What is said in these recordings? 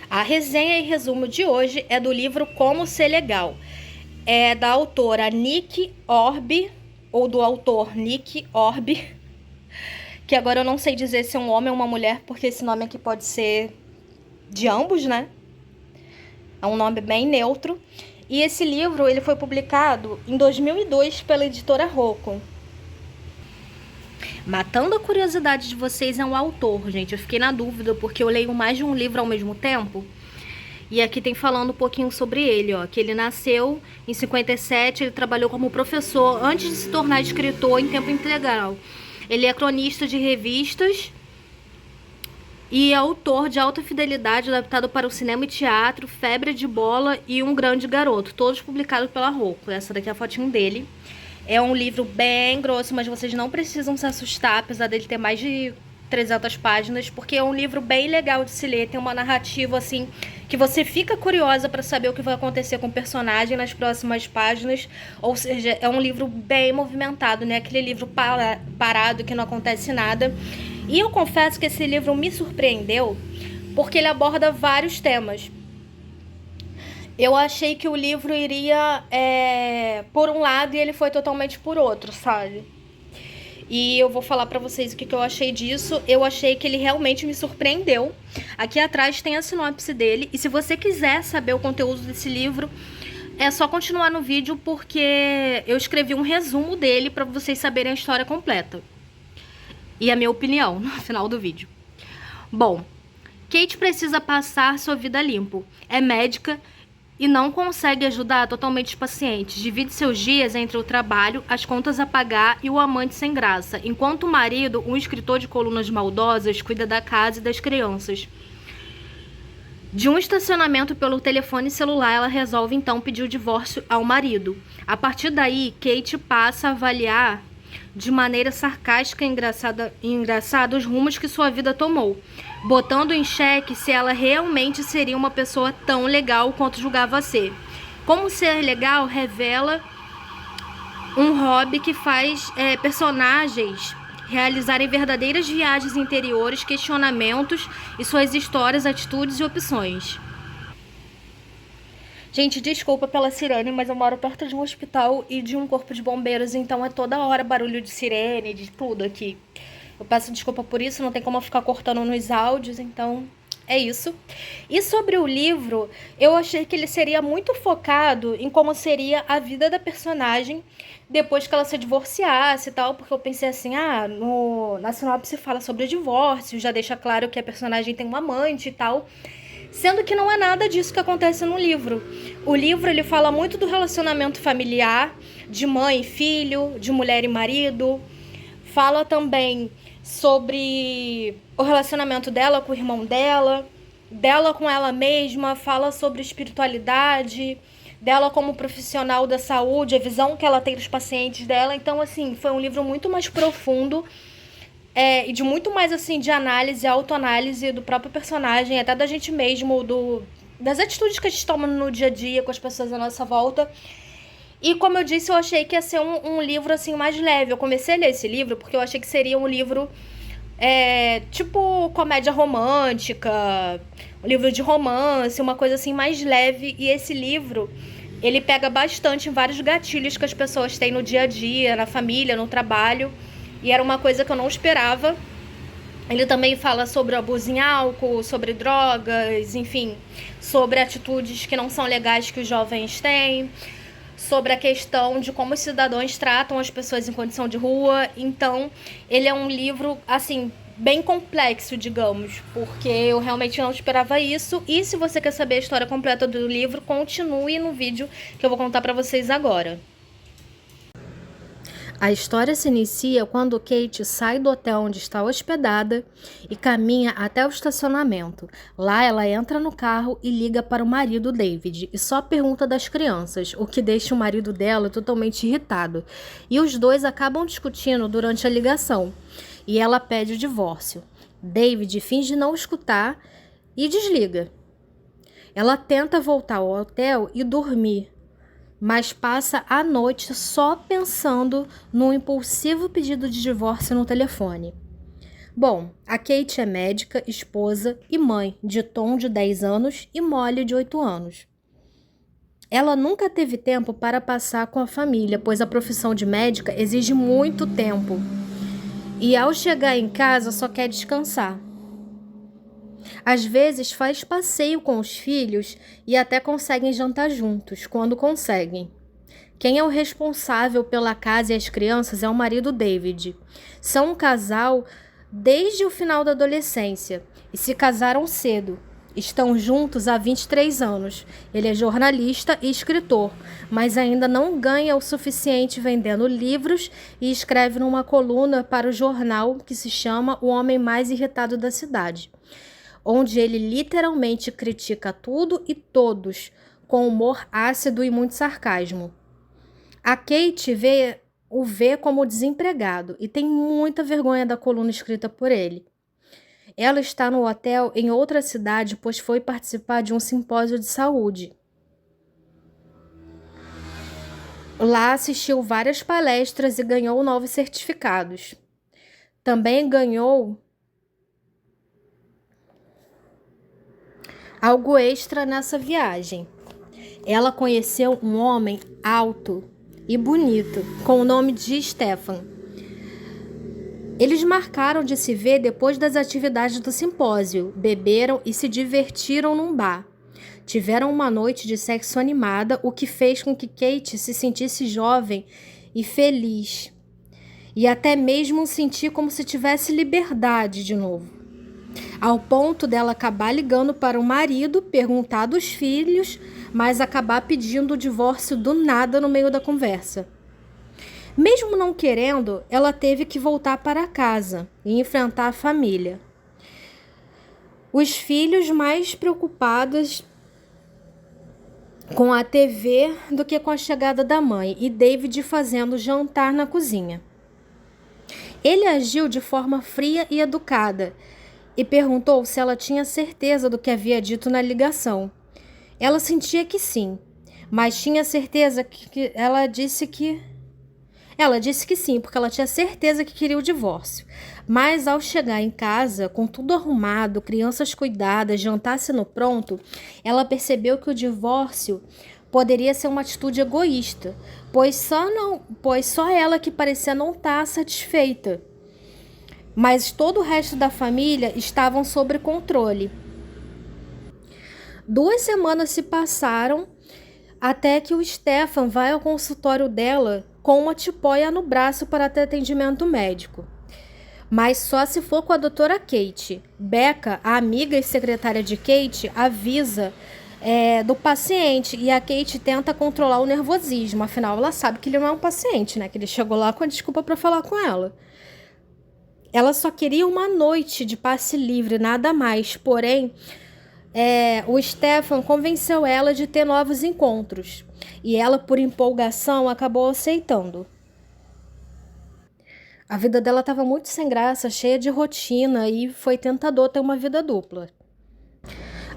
A resenha e resumo de hoje é do livro Como Ser Legal. É da autora Nick Orbe, ou do autor Nick Orbe, que agora eu não sei dizer se é um homem ou uma mulher, porque esse nome aqui pode ser de ambos, né? É um nome bem neutro. E esse livro ele foi publicado em 2002 pela editora Rocco. Matando a curiosidade de vocês, é um autor, gente. Eu fiquei na dúvida porque eu leio mais de um livro ao mesmo tempo. E aqui tem falando um pouquinho sobre ele, ó, que ele nasceu em 57, ele trabalhou como professor antes de se tornar escritor em tempo integral. Ele é cronista de revistas e é autor de Alta Fidelidade, adaptado para o cinema e teatro, Febre de Bola e Um Grande Garoto, todos publicados pela Rocco. Essa daqui é a fotinho dele. É um livro bem grosso, mas vocês não precisam se assustar, apesar dele ter mais de 300 páginas, porque é um livro bem legal de se ler, tem uma narrativa assim que você fica curiosa para saber o que vai acontecer com o personagem nas próximas páginas, ou seja, é um livro bem movimentado, né? Aquele livro parado que não acontece nada. E eu confesso que esse livro me surpreendeu, porque ele aborda vários temas. Eu achei que o livro iria por um lado e ele foi totalmente por outro, sabe? E eu vou falar pra vocês o que eu achei disso. Eu achei que ele realmente me surpreendeu. Aqui atrás tem a sinopse dele. E se você quiser saber o conteúdo desse livro, é só continuar no vídeo, porque eu escrevi um resumo dele pra vocês saberem a história completa. E a minha opinião no final do vídeo. Bom, Kate precisa passar sua vida limpo. É médica e não consegue ajudar totalmente os pacientes. Divide seus dias entre o trabalho, as contas a pagar e o amante sem graça, enquanto o marido, um escritor de colunas maldosas, cuida da casa e das crianças. De um estacionamento pelo telefone celular, ela resolve então pedir o divórcio ao marido. A partir daí, Kate passa a avaliar de maneira sarcástica e engraçada os rumos que sua vida tomou, botando em xeque se ela realmente seria uma pessoa tão legal quanto julgava ser. Como ser legal revela um hobby que faz personagens realizarem verdadeiras viagens interiores, questionamentos e suas histórias, atitudes e opções. Gente, desculpa pela sirene, mas eu moro perto de um hospital e de um corpo de bombeiros, então é toda hora barulho de sirene, de tudo aqui. Eu peço desculpa por isso, não tem como eu ficar cortando nos áudios, então é isso. E sobre o livro, eu achei que ele seria muito focado em como seria a vida da personagem depois que ela se divorciasse e tal, porque eu pensei assim, na sinopse fala sobre o divórcio, já deixa claro que a personagem tem um amante e tal. Sendo que não é nada disso que acontece no livro. O livro ele fala muito do relacionamento familiar, de mãe e filho, de mulher e marido. Fala também sobre o relacionamento dela com o irmão dela com ela mesma. Fala sobre espiritualidade, dela como profissional da saúde, a visão que ela tem dos pacientes dela. Então, assim, foi um livro muito mais profundo. E de muito mais, assim, de análise, autoanálise do próprio personagem, até da gente mesmo, das atitudes que a gente toma no dia a dia com as pessoas à nossa volta. E, como eu disse, eu achei que ia ser um livro, assim, mais leve. Eu comecei a ler esse livro porque eu achei que seria um livro, tipo, comédia romântica, um livro de romance, uma coisa, assim, mais leve. E esse livro, ele pega bastante em vários gatilhos que as pessoas têm no dia a dia, na família, no trabalho. E era uma coisa que eu não esperava. Ele também fala sobre abuso em álcool, sobre drogas, enfim, sobre atitudes que não são legais que os jovens têm, sobre a questão de como os cidadãos tratam as pessoas em condição de rua. Então, ele é um livro, assim, bem complexo, digamos, porque eu realmente não esperava isso. E se você quer saber a história completa do livro, continue no vídeo que eu vou contar pra vocês agora. A história se inicia quando Kate sai do hotel onde está hospedada e caminha até o estacionamento. Lá ela entra no carro e liga para o marido David e só pergunta das crianças, o que deixa o marido dela totalmente irritado. E os dois acabam discutindo durante a ligação e ela pede o divórcio. David finge não escutar e desliga. Ela tenta voltar ao hotel e dormir, mas passa a noite só pensando no impulsivo pedido de divórcio no telefone. Bom, a Kate é médica, esposa e mãe de Tom, de 10 anos, e Molly, de 8 anos. Ela nunca teve tempo para passar com a família, pois a profissão de médica exige muito tempo. E ao chegar em casa só quer descansar. Às vezes faz passeio com os filhos e até conseguem jantar juntos, quando conseguem. Quem é o responsável pela casa e as crianças é o marido David. São um casal desde o final da adolescência e se casaram cedo. Estão juntos há 23 anos. Ele é jornalista e escritor, mas ainda não ganha o suficiente vendendo livros e escreve numa coluna para o jornal que se chama O Homem Mais Irritado da Cidade, onde ele literalmente critica tudo e todos, com humor ácido e muito sarcasmo. A Kate o vê como desempregado e tem muita vergonha da coluna escrita por ele. Ela está no hotel em outra cidade, pois foi participar de um simpósio de saúde. Lá assistiu várias palestras e ganhou novos certificados. Também ganhou algo extra nessa viagem. Ela conheceu um homem alto e bonito, com o nome de Stefan. Eles marcaram de se ver depois das atividades do simpósio, beberam e se divertiram num bar. Tiveram uma noite de sexo animada, o que fez com que Kate se sentisse jovem e feliz. E até mesmo sentir como se tivesse liberdade de novo. Ao ponto dela acabar ligando para o marido, perguntar dos filhos, mas acabar pedindo o divórcio do nada no meio da conversa. Mesmo não querendo, ela teve que voltar para casa e enfrentar a família. Os filhos mais preocupados com a TV do que com a chegada da mãe e David fazendo jantar na cozinha. Ele agiu de forma fria e educada e perguntou se ela tinha certeza do que havia dito na ligação. Ela sentia que sim, mas tinha certeza que ela disse que sim, porque ela tinha certeza que queria o divórcio. Mas ao chegar em casa, com tudo arrumado, crianças cuidadas, jantar sendo pronto, ela percebeu que o divórcio poderia ser uma atitude egoísta, pois só ela que parecia não estar satisfeita. Mas todo o resto da família estavam sob controle. 2 semanas se passaram até que o Stefan vai ao consultório dela com uma tipóia no braço para ter atendimento médico. Mas só se for com a doutora Kate. Becca, a amiga e secretária de Kate, avisa do paciente e a Kate tenta controlar o nervosismo. Afinal, ela sabe que ele não é um paciente, né? Que ele chegou lá com a desculpa para falar com ela. Ela só queria uma noite de passe livre, nada mais. Porém, o Stefan convenceu ela de ter novos encontros. E ela, por empolgação, acabou aceitando. A vida dela estava muito sem graça, cheia de rotina, e foi tentador ter uma vida dupla.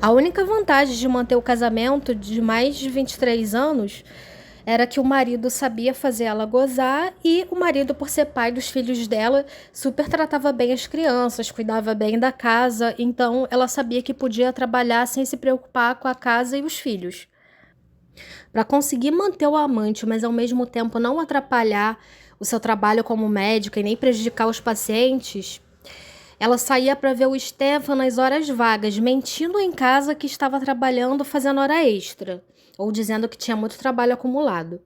A única vantagem de manter o casamento de mais de 23 anos era que o marido sabia fazer ela gozar e o marido, por ser pai dos filhos dela, super tratava bem as crianças, cuidava bem da casa, então ela sabia que podia trabalhar sem se preocupar com a casa e os filhos. Para conseguir manter o amante, mas ao mesmo tempo não atrapalhar o seu trabalho como médica e nem prejudicar os pacientes, ela saía para ver o Stefan nas horas vagas, mentindo em casa que estava trabalhando fazendo hora extra, ou dizendo que tinha muito trabalho acumulado.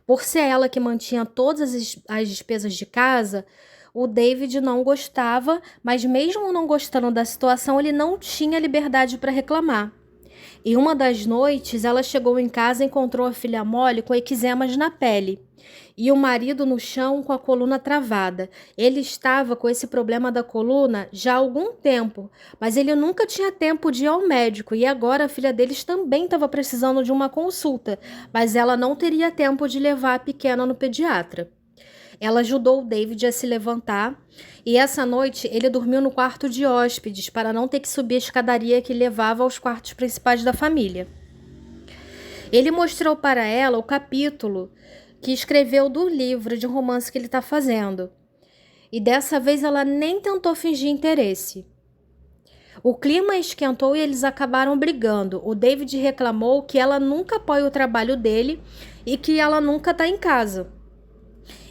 Por ser ela que mantinha todas as despesas de casa, o David não gostava, mas mesmo não gostando da situação, ele não tinha liberdade para reclamar. Em uma das noites, ela chegou em casa e encontrou a filha Molly com eczemas na pele e o marido no chão com a coluna travada. Ele estava com esse problema da coluna já há algum tempo, mas ele nunca tinha tempo de ir ao médico e agora a filha deles também estava precisando de uma consulta, mas ela não teria tempo de levar a pequena no pediatra. Ela ajudou o David a se levantar e essa noite ele dormiu no quarto de hóspedes para não ter que subir a escadaria que levava aos quartos principais da família. Ele mostrou para ela o capítulo que escreveu do livro de romance que ele está fazendo. e dessa vez ela nem tentou fingir interesse. O clima esquentou e eles acabaram brigando. O David reclamou que ela nunca apoia o trabalho dele e que ela nunca está em casa.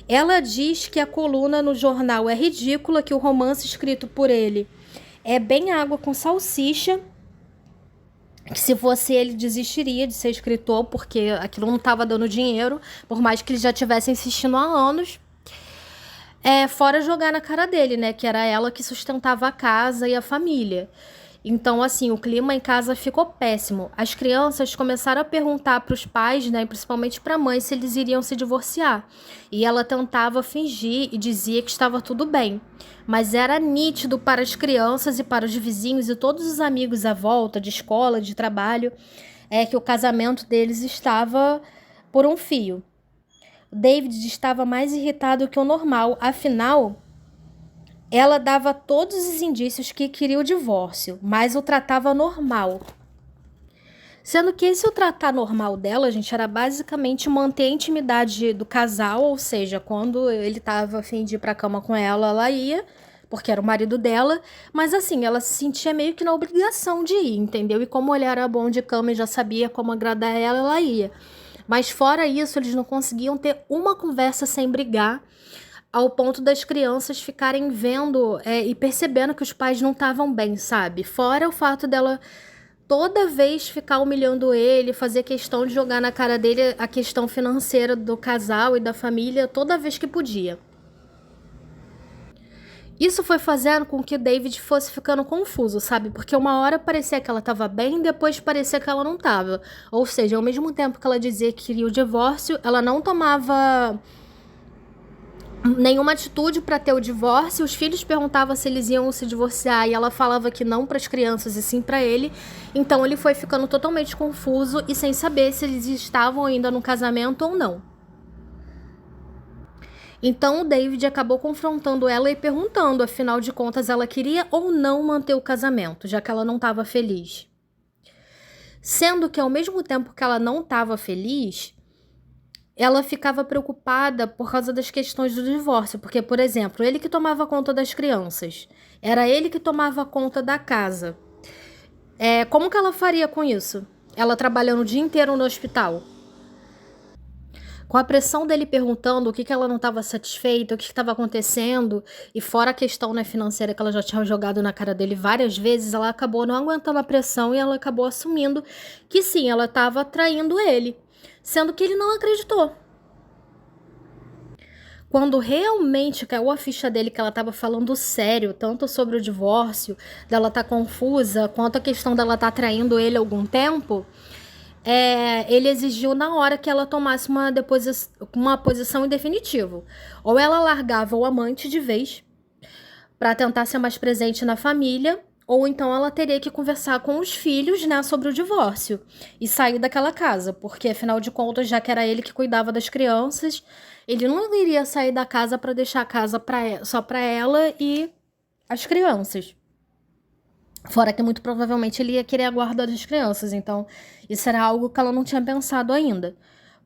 Ela diz que a coluna no jornal é ridícula, que o romance escrito por ele é bem água com salsicha, que se fosse ele desistiria de ser escritor, porque aquilo não estava dando dinheiro, por mais que ele já estivesse insistindo há anos. Fora jogar na cara dele, né? Que era ela que sustentava a casa e a família. Então, assim, o clima em casa ficou péssimo. As crianças começaram a perguntar para os pais, né, principalmente para a mãe, se eles iriam se divorciar. E ela tentava fingir e dizia que estava tudo bem. Mas era nítido para as crianças e para os vizinhos e todos os amigos à volta, de escola, de trabalho, que o casamento deles estava por um fio. David estava mais irritado que o normal, afinal, ela dava todos os indícios que queria o divórcio, mas o tratava normal. Sendo que esse o tratar normal dela, gente, era basicamente manter a intimidade do casal, ou seja, quando ele estava a fim de ir pra cama com ela, ela ia, porque era o marido dela, mas assim, ela se sentia meio que na obrigação de ir, entendeu? E como ele era bom de cama e já sabia como agradar ela, ela ia. Mas fora isso, eles não conseguiam ter uma conversa sem brigar, ao ponto das crianças ficarem vendo e percebendo que os pais não estavam bem, sabe? Fora o fato dela toda vez ficar humilhando ele, fazer questão de jogar na cara dele a questão financeira do casal e da família toda vez que podia. Isso foi fazendo com que o David fosse ficando confuso, sabe? Porque uma hora parecia que ela estava bem, depois parecia que ela não estava. Ou seja, ao mesmo tempo que ela dizia que queria o divórcio, ela não tomava nenhuma atitude para ter o divórcio. Os filhos perguntavam se eles iam se divorciar e ela falava que não para as crianças e sim para ele. Então ele foi ficando totalmente confuso e sem saber se eles estavam ainda no casamento ou não. Então o David acabou confrontando ela e perguntando, afinal de contas, ela queria ou não manter o casamento, já que ela não estava feliz. Sendo que ao mesmo tempo que ela não estava feliz, ela ficava preocupada por causa das questões do divórcio, porque, por exemplo, ele que tomava conta das crianças, era ele que tomava conta da casa. Como que ela faria com isso? Ela trabalhando o dia inteiro no hospital. Com a pressão dele perguntando o que ela não estava satisfeita, o que estava acontecendo, e fora a questão, né, financeira que ela já tinha jogado na cara dele várias vezes, ela acabou não aguentando a pressão e ela acabou assumindo que sim, ela estava traindo ele, sendo que ele não acreditou. Quando realmente caiu a ficha dele que ela estava falando sério, tanto sobre o divórcio, dela estar confusa, quanto a questão dela estar traindo ele há algum tempo, ele exigiu na hora que ela tomasse uma posição em definitivo. Ou ela largava o amante de vez para tentar ser mais presente na família, ou então ela teria que conversar com os filhos, né, sobre o divórcio e sair daquela casa, porque afinal de contas, já que era ele que cuidava das crianças, ele não iria sair da casa para deixar a casa só para ela e as crianças. Fora que muito provavelmente ele ia querer a guarda das crianças, então isso era algo que ela não tinha pensado ainda.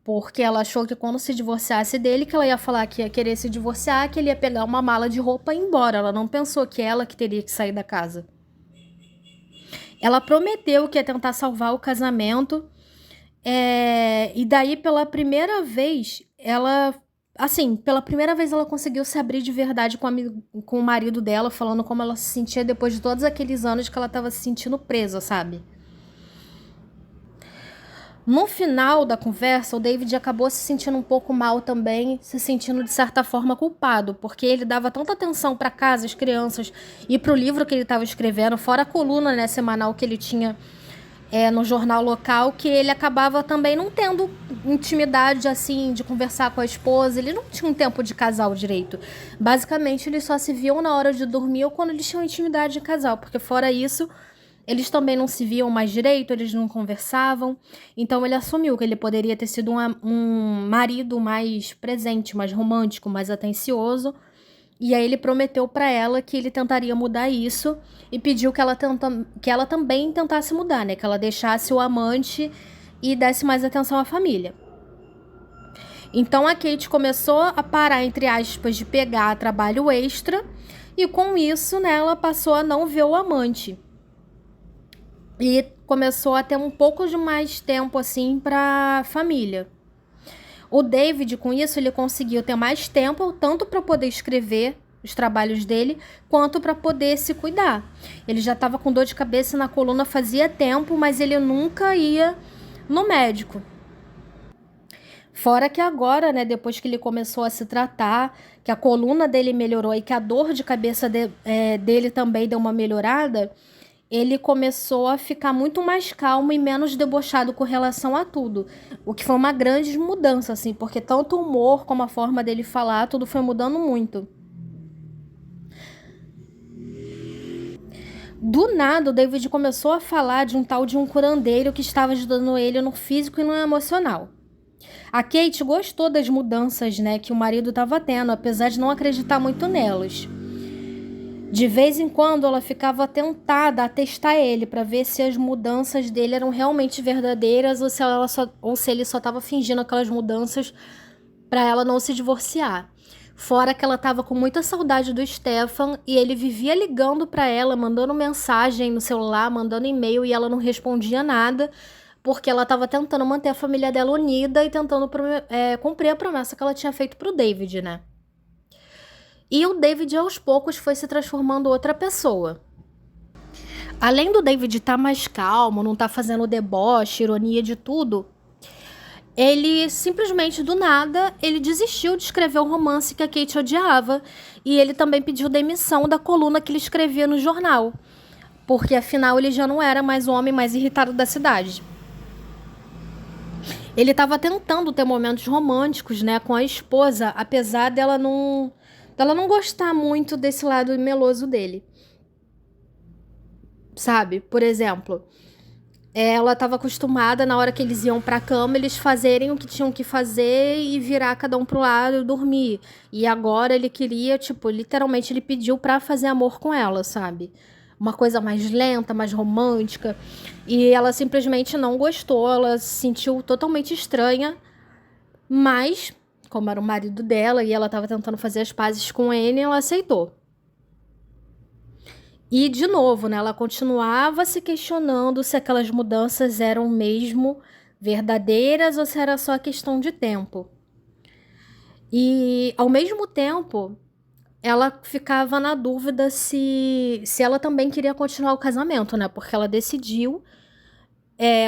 Porque ela achou que quando se divorciasse dele, que ela ia falar que ia querer se divorciar, que ele ia pegar uma mala de roupa e ir embora. Ela não pensou que ela que teria que sair da casa. Ela prometeu que ia tentar salvar o casamento, e daí pela primeira vez, pela primeira vez ela conseguiu se abrir de verdade com o marido dela, falando como ela se sentia depois de todos aqueles anos que ela estava se sentindo presa, sabe? No final da conversa, o David acabou se sentindo um pouco mal também, se sentindo de certa forma culpado, porque ele dava tanta atenção para casa, as crianças e para o livro que ele estava escrevendo, fora a coluna, né, semanal que ele tinha no jornal local, que ele acabava também não tendo intimidade assim de conversar com a esposa. Ele não tinha um tempo de casal direito. Basicamente, eles só se viam na hora de dormir ou quando eles tinham intimidade de casal, porque fora isso, eles também não se viam mais direito, eles não conversavam. Então ele assumiu que ele poderia ter sido um marido mais presente, mais romântico, mais atencioso. E aí ele prometeu para ela que ele tentaria mudar isso e pediu que ela também tentasse mudar, né? Que ela deixasse o amante e desse mais atenção à família. Então a Kate começou a parar, entre aspas, de pegar trabalho extra e com isso, né, ela passou a não ver o amante. E começou a ter um pouco de mais tempo assim para família. O David, com isso, ele conseguiu ter mais tempo, tanto para poder escrever os trabalhos dele, quanto para poder se cuidar. Ele já estava com dor de cabeça na coluna fazia tempo, mas ele nunca ia no médico. Fora que agora, né, depois que ele começou a se tratar, que a coluna dele melhorou e que a dor de cabeça dele também deu uma melhorada, ele começou a ficar muito mais calmo e menos debochado com relação a tudo. O que foi uma grande mudança, assim, porque tanto o humor como a forma dele falar, tudo foi mudando muito. Do nada, o David começou a falar de um tal de um curandeiro que estava ajudando ele no físico e no emocional. A Kate gostou das mudanças, né, que o marido estava tendo, apesar de não acreditar muito nelas. De vez em quando ela ficava tentada a testar ele para ver se as mudanças dele eram realmente verdadeiras ou se ele só estava fingindo aquelas mudanças para ela não se divorciar. Fora que ela estava com muita saudade do Stefan e ele vivia ligando para ela, mandando mensagem no celular, mandando e-mail e ela não respondia nada, porque ela estava tentando manter a família dela unida e tentando cumprir a promessa que ela tinha feito pro David, né? E o David, aos poucos, foi se transformando outra pessoa. Além do David estar mais calmo, não estar fazendo deboche, ironia de tudo, ele simplesmente, do nada, ele desistiu de escrever o romance que a Kate odiava. E ele também pediu demissão da coluna que ele escrevia no jornal. Porque, afinal, ele já não era mais o homem mais irritado da cidade. Ele estava tentando ter momentos românticos, né, com a esposa, apesar dela não gostar muito desse lado meloso dele. Sabe? Por exemplo, ela estava acostumada, na hora que eles iam pra cama, eles fazerem o que tinham que fazer e virar cada um pro lado e dormir. E agora ele queria, tipo, literalmente ele pediu pra fazer amor com ela, sabe? Uma coisa mais lenta, mais romântica. E ela simplesmente não gostou, ela se sentiu totalmente estranha, mas, como era o marido dela e ela estava tentando fazer as pazes com ele, ela aceitou. E, de novo, né, ela continuava se questionando se aquelas mudanças eram mesmo verdadeiras ou se era só questão de tempo. E, ao mesmo tempo, ela ficava na dúvida se ela também queria continuar o casamento, né? Porque ela decidiu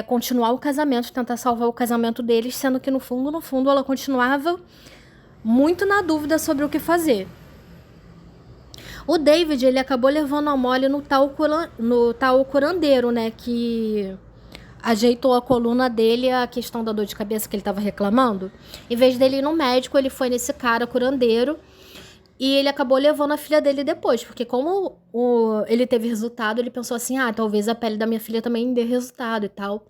continuar o casamento, tentar salvar o casamento deles, sendo que no fundo, ela continuava muito na dúvida sobre o que fazer. O David, ele acabou levando a mole no tal curandeiro, né? Que ajeitou a coluna dele, a questão da dor de cabeça que ele estava reclamando. Em vez dele ir no médico, ele foi nesse cara curandeiro. E ele acabou levando a filha dele depois, porque como ele teve resultado, ele pensou assim, talvez a pele da minha filha também dê resultado e tal.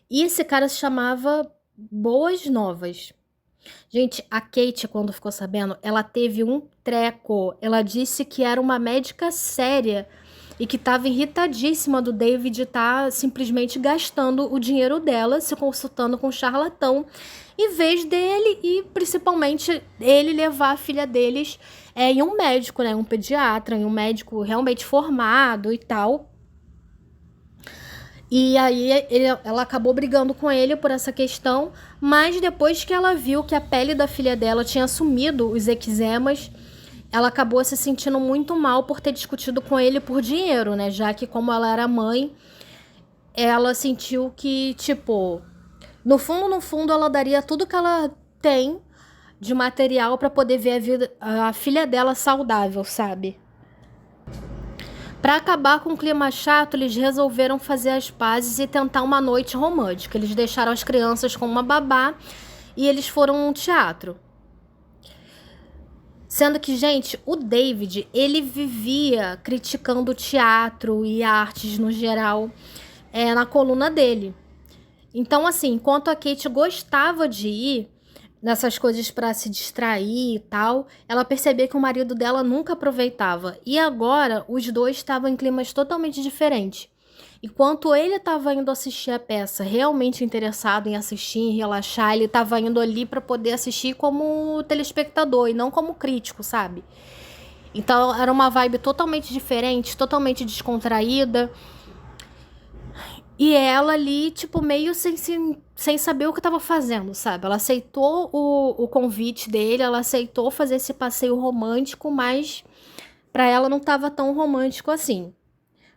E esse cara se chamava Boas Novas. Gente, a Kate, quando ficou sabendo, ela teve um treco. Ela disse que era uma médica séria e que estava irritadíssima do David estar simplesmente gastando o dinheiro dela, se consultando com um charlatão, em vez dele e principalmente ele levar a filha deles em um médico, né, um pediatra, em um médico realmente formado e tal. E aí ela acabou brigando com ele por essa questão, mas depois que ela viu que a pele da filha dela tinha sumido os eczemas, ela acabou se sentindo muito mal por ter discutido com ele por dinheiro, né? Já que, como ela era mãe, ela sentiu que, tipo, no fundo, ela daria tudo que ela tem de material para poder ver a filha dela saudável, sabe? Para acabar com o clima chato, eles resolveram fazer as pazes e tentar uma noite romântica. Eles deixaram as crianças com uma babá e eles foram a um teatro. Sendo que, gente, o David, ele vivia criticando o teatro e artes no geral na coluna dele. Então, assim, enquanto a Kate gostava de ir nessas coisas para se distrair e tal, ela percebia que o marido dela nunca aproveitava. E agora, os dois estavam em climas totalmente diferentes. Enquanto ele estava indo assistir a peça, realmente interessado em assistir, em relaxar, ele estava indo ali para poder assistir como telespectador e não como crítico, sabe? Então era uma vibe totalmente diferente, totalmente descontraída. E ela ali, tipo, meio sem saber o que estava fazendo, sabe? Ela aceitou o convite dele, ela aceitou fazer esse passeio romântico, mas para ela não estava tão romântico assim.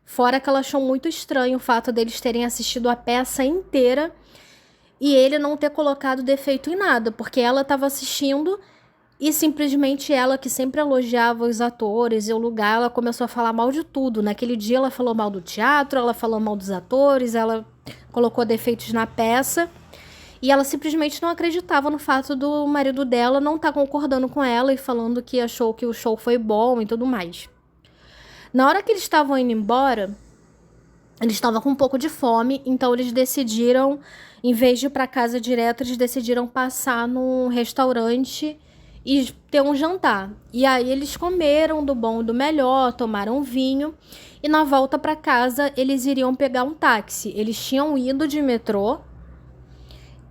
Fora que ela achou muito estranho o fato deles terem assistido a peça inteira e ele não ter colocado defeito em nada, porque ela estava assistindo e simplesmente ela, que sempre elogiava os atores e o lugar, ela começou a falar mal de tudo. Naquele dia ela falou mal do teatro, ela falou mal dos atores, ela colocou defeitos na peça. E ela simplesmente não acreditava no fato do marido dela não estar concordando com ela e falando que achou que o show foi bom e tudo mais. Na hora que eles estavam indo embora, eles estavam com um pouco de fome, então eles decidiram, em vez de ir para casa direto, eles decidiram passar num restaurante e ter um jantar. E aí eles comeram do bom e do melhor, tomaram vinho, e na volta para casa eles iriam pegar um táxi. Eles tinham ido de metrô,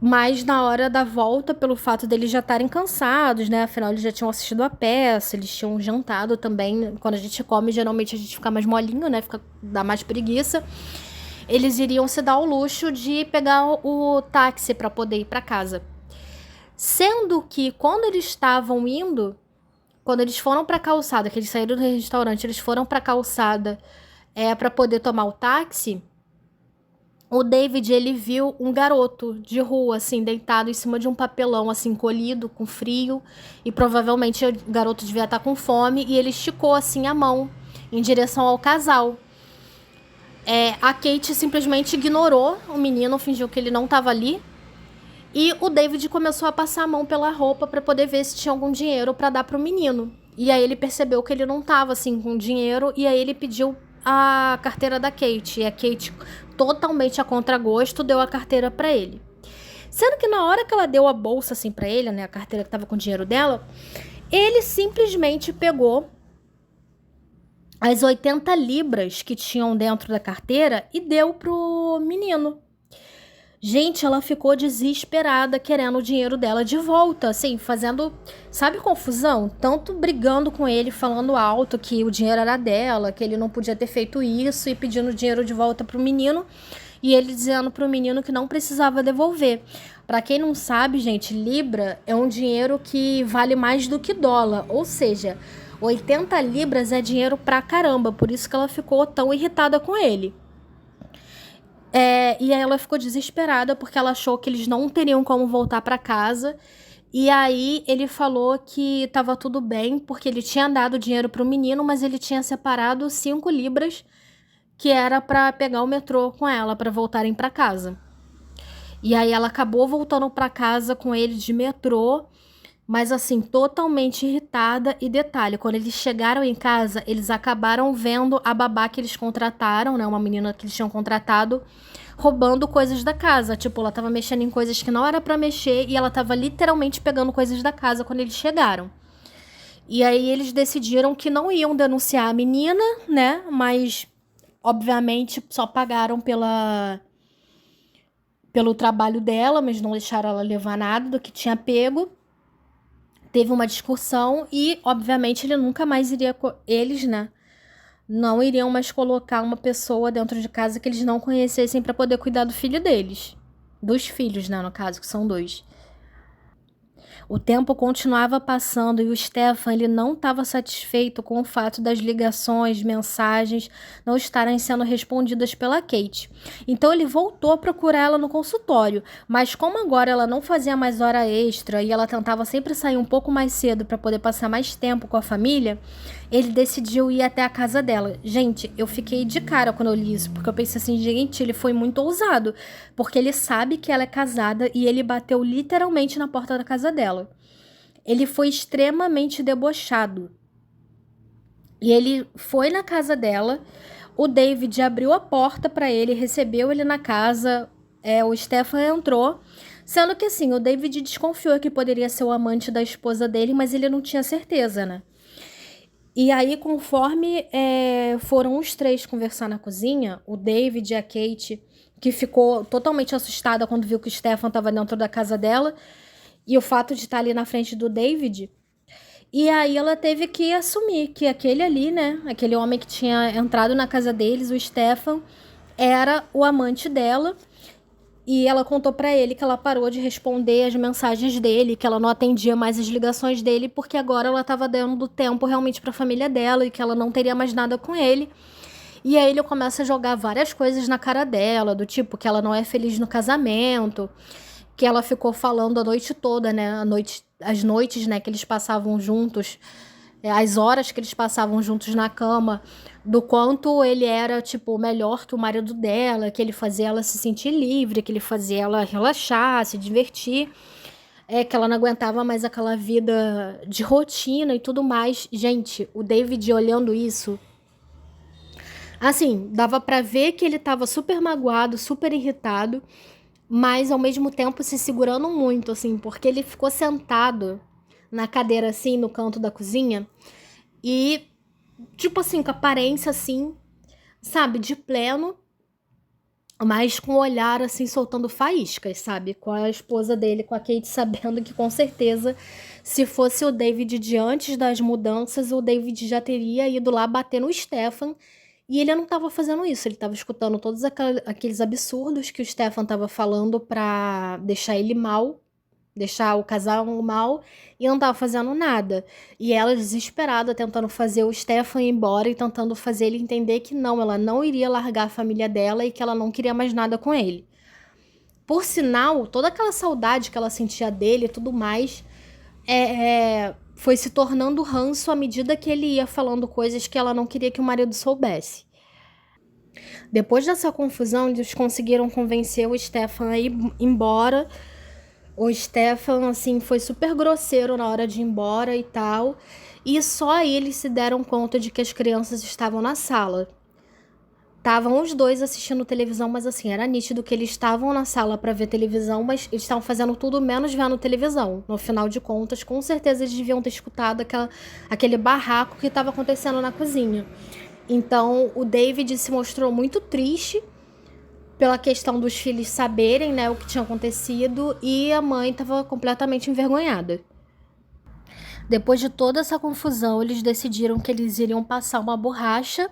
mas na hora da volta, pelo fato deles já estarem cansados, né? Afinal, eles já tinham assistido a peça, eles tinham jantado também. Quando a gente come, geralmente a gente fica mais molinho, né? Dá mais preguiça. Eles iriam se dar o luxo de pegar o táxi para poder ir para casa. Sendo que quando eles estavam indo, quando eles foram para a calçada, que eles saíram do restaurante, eles foram para a calçada para poder tomar o táxi. O David, ele viu um garoto de rua, assim, deitado em cima de um papelão, assim, encolhido, com frio. E provavelmente o garoto devia estar com fome. E ele esticou, assim, a mão em direção ao casal. A Kate simplesmente ignorou o menino, fingiu que ele não estava ali. E o David começou a passar a mão pela roupa para poder ver se tinha algum dinheiro para dar pro menino. E aí ele percebeu que ele não estava, assim, com dinheiro. E aí ele pediu a carteira da Kate. E a Kate, totalmente a contragosto, deu a carteira para ele. Sendo que na hora que ela deu a bolsa assim para ele, né, a carteira que tava com o dinheiro dela, ele simplesmente pegou as 80 libras que tinham dentro da carteira e deu pro menino. Gente, ela ficou desesperada querendo o dinheiro dela de volta, assim, fazendo, sabe, confusão? Tanto brigando com ele, falando alto que o dinheiro era dela, que ele não podia ter feito isso e pedindo o dinheiro de volta pro menino. E ele dizendo pro menino que não precisava devolver. Pra quem não sabe, gente, libra é um dinheiro que vale mais do que dólar. Ou seja, 80 libras é dinheiro pra caramba. Por isso que ela ficou tão irritada com ele. E aí ela ficou desesperada porque ela achou que eles não teriam como voltar pra casa. E aí ele falou que tava tudo bem porque ele tinha dado dinheiro pro menino, mas ele tinha separado 5 libras que era pra pegar o metrô com ela, pra voltarem pra casa. E aí ela acabou voltando pra casa com ele de metrô, mas assim, totalmente irritada. E detalhe, quando eles chegaram em casa, eles acabaram vendo a babá que eles contrataram, né, uma menina que eles tinham contratado, roubando coisas da casa. Tipo, ela tava mexendo em coisas que não era pra mexer e ela tava literalmente pegando coisas da casa quando eles chegaram. E aí eles decidiram que não iam denunciar a menina, né, mas obviamente só pagaram pelo trabalho dela, mas não deixaram ela levar nada do que tinha pego. Teve uma discussão e, obviamente, ele nunca mais iria... Eles, né? Não iriam mais colocar uma pessoa dentro de casa que eles não conhecessem para poder cuidar do filho deles. Dos filhos, né? No caso, que são 2. O tempo continuava passando e o Stefan, ele não estava satisfeito com o fato das ligações, mensagens não estarem sendo respondidas pela Kate. Então ele voltou a procurar ela no consultório, mas como agora ela não fazia mais hora extra e ela tentava sempre sair um pouco mais cedo para poder passar mais tempo com a família, ele decidiu ir até a casa dela. Gente, eu fiquei de cara quando eu li isso, porque eu pensei assim, gente, ele foi muito ousado, porque ele sabe que ela é casada e ele bateu literalmente na porta da casa dela. Ele foi extremamente debochado. E ele foi na casa dela, o David abriu a porta para ele, recebeu ele na casa, o Stefan entrou, sendo que assim, o David desconfiou que poderia ser o amante da esposa dele, mas ele não tinha certeza, né? E aí, conforme foram os três conversar na cozinha, o David e a Kate, que ficou totalmente assustada quando viu que o Stefan estava dentro da casa dela, e o fato de estar ali na frente do David, e aí ela teve que assumir que aquele ali, né, aquele homem que tinha entrado na casa deles, o Stefan, era o amante dela. E ela contou pra ele que ela parou de responder as mensagens dele, que ela não atendia mais as ligações dele, porque agora ela estava dando tempo realmente pra família dela e que ela não teria mais nada com ele. E aí ele começa a jogar várias coisas na cara dela, do tipo que ela não é feliz no casamento, que ela ficou falando a noite toda, né? As noites, né, que eles passavam juntos, as horas que eles passavam juntos na cama, do quanto ele era, tipo, melhor que o marido dela, que ele fazia ela se sentir livre, que ele fazia ela relaxar, se divertir, que ela não aguentava mais aquela vida de rotina e tudo mais. Gente, o David olhando isso, assim, dava pra ver que ele tava super magoado, super irritado, mas ao mesmo tempo se segurando muito, assim, porque ele ficou sentado na cadeira, assim, no canto da cozinha e, tipo assim, com a aparência, assim, sabe, de pleno, mas com o olhar, assim, soltando faíscas, sabe, com a esposa dele, com a Kate, sabendo que com certeza, se fosse o David de antes das mudanças, o David já teria ido lá bater no Stefan. E ele não estava fazendo isso, ele estava escutando todos aqueles absurdos que o Stefan estava falando pra deixar ele mal, deixar o casal mal, e não estava fazendo nada. E ela desesperada, tentando fazer o Stefan ir embora e tentando fazer ele entender que não, ela não iria largar a família dela e que ela não queria mais nada com ele. Por sinal, toda aquela saudade que ela sentia dele e tudo mais, foi se tornando ranço à medida que ele ia falando coisas que ela não queria que o marido soubesse. Depois dessa confusão, eles conseguiram convencer o Stefan a ir embora. O Stefan, assim, foi super grosseiro na hora de ir embora e tal. E só eles se deram conta de que as crianças estavam na sala. Estavam os dois assistindo televisão, mas assim, era nítido que eles estavam na sala para ver televisão, mas eles estavam fazendo tudo menos vendo televisão. No final de contas, com certeza eles deviam ter escutado aquele barraco que estava acontecendo na cozinha. Então, o David se mostrou muito triste pela questão dos filhos saberem, né, o que tinha acontecido, e a mãe estava completamente envergonhada. Depois de toda essa confusão, eles decidiram que eles iriam passar uma borracha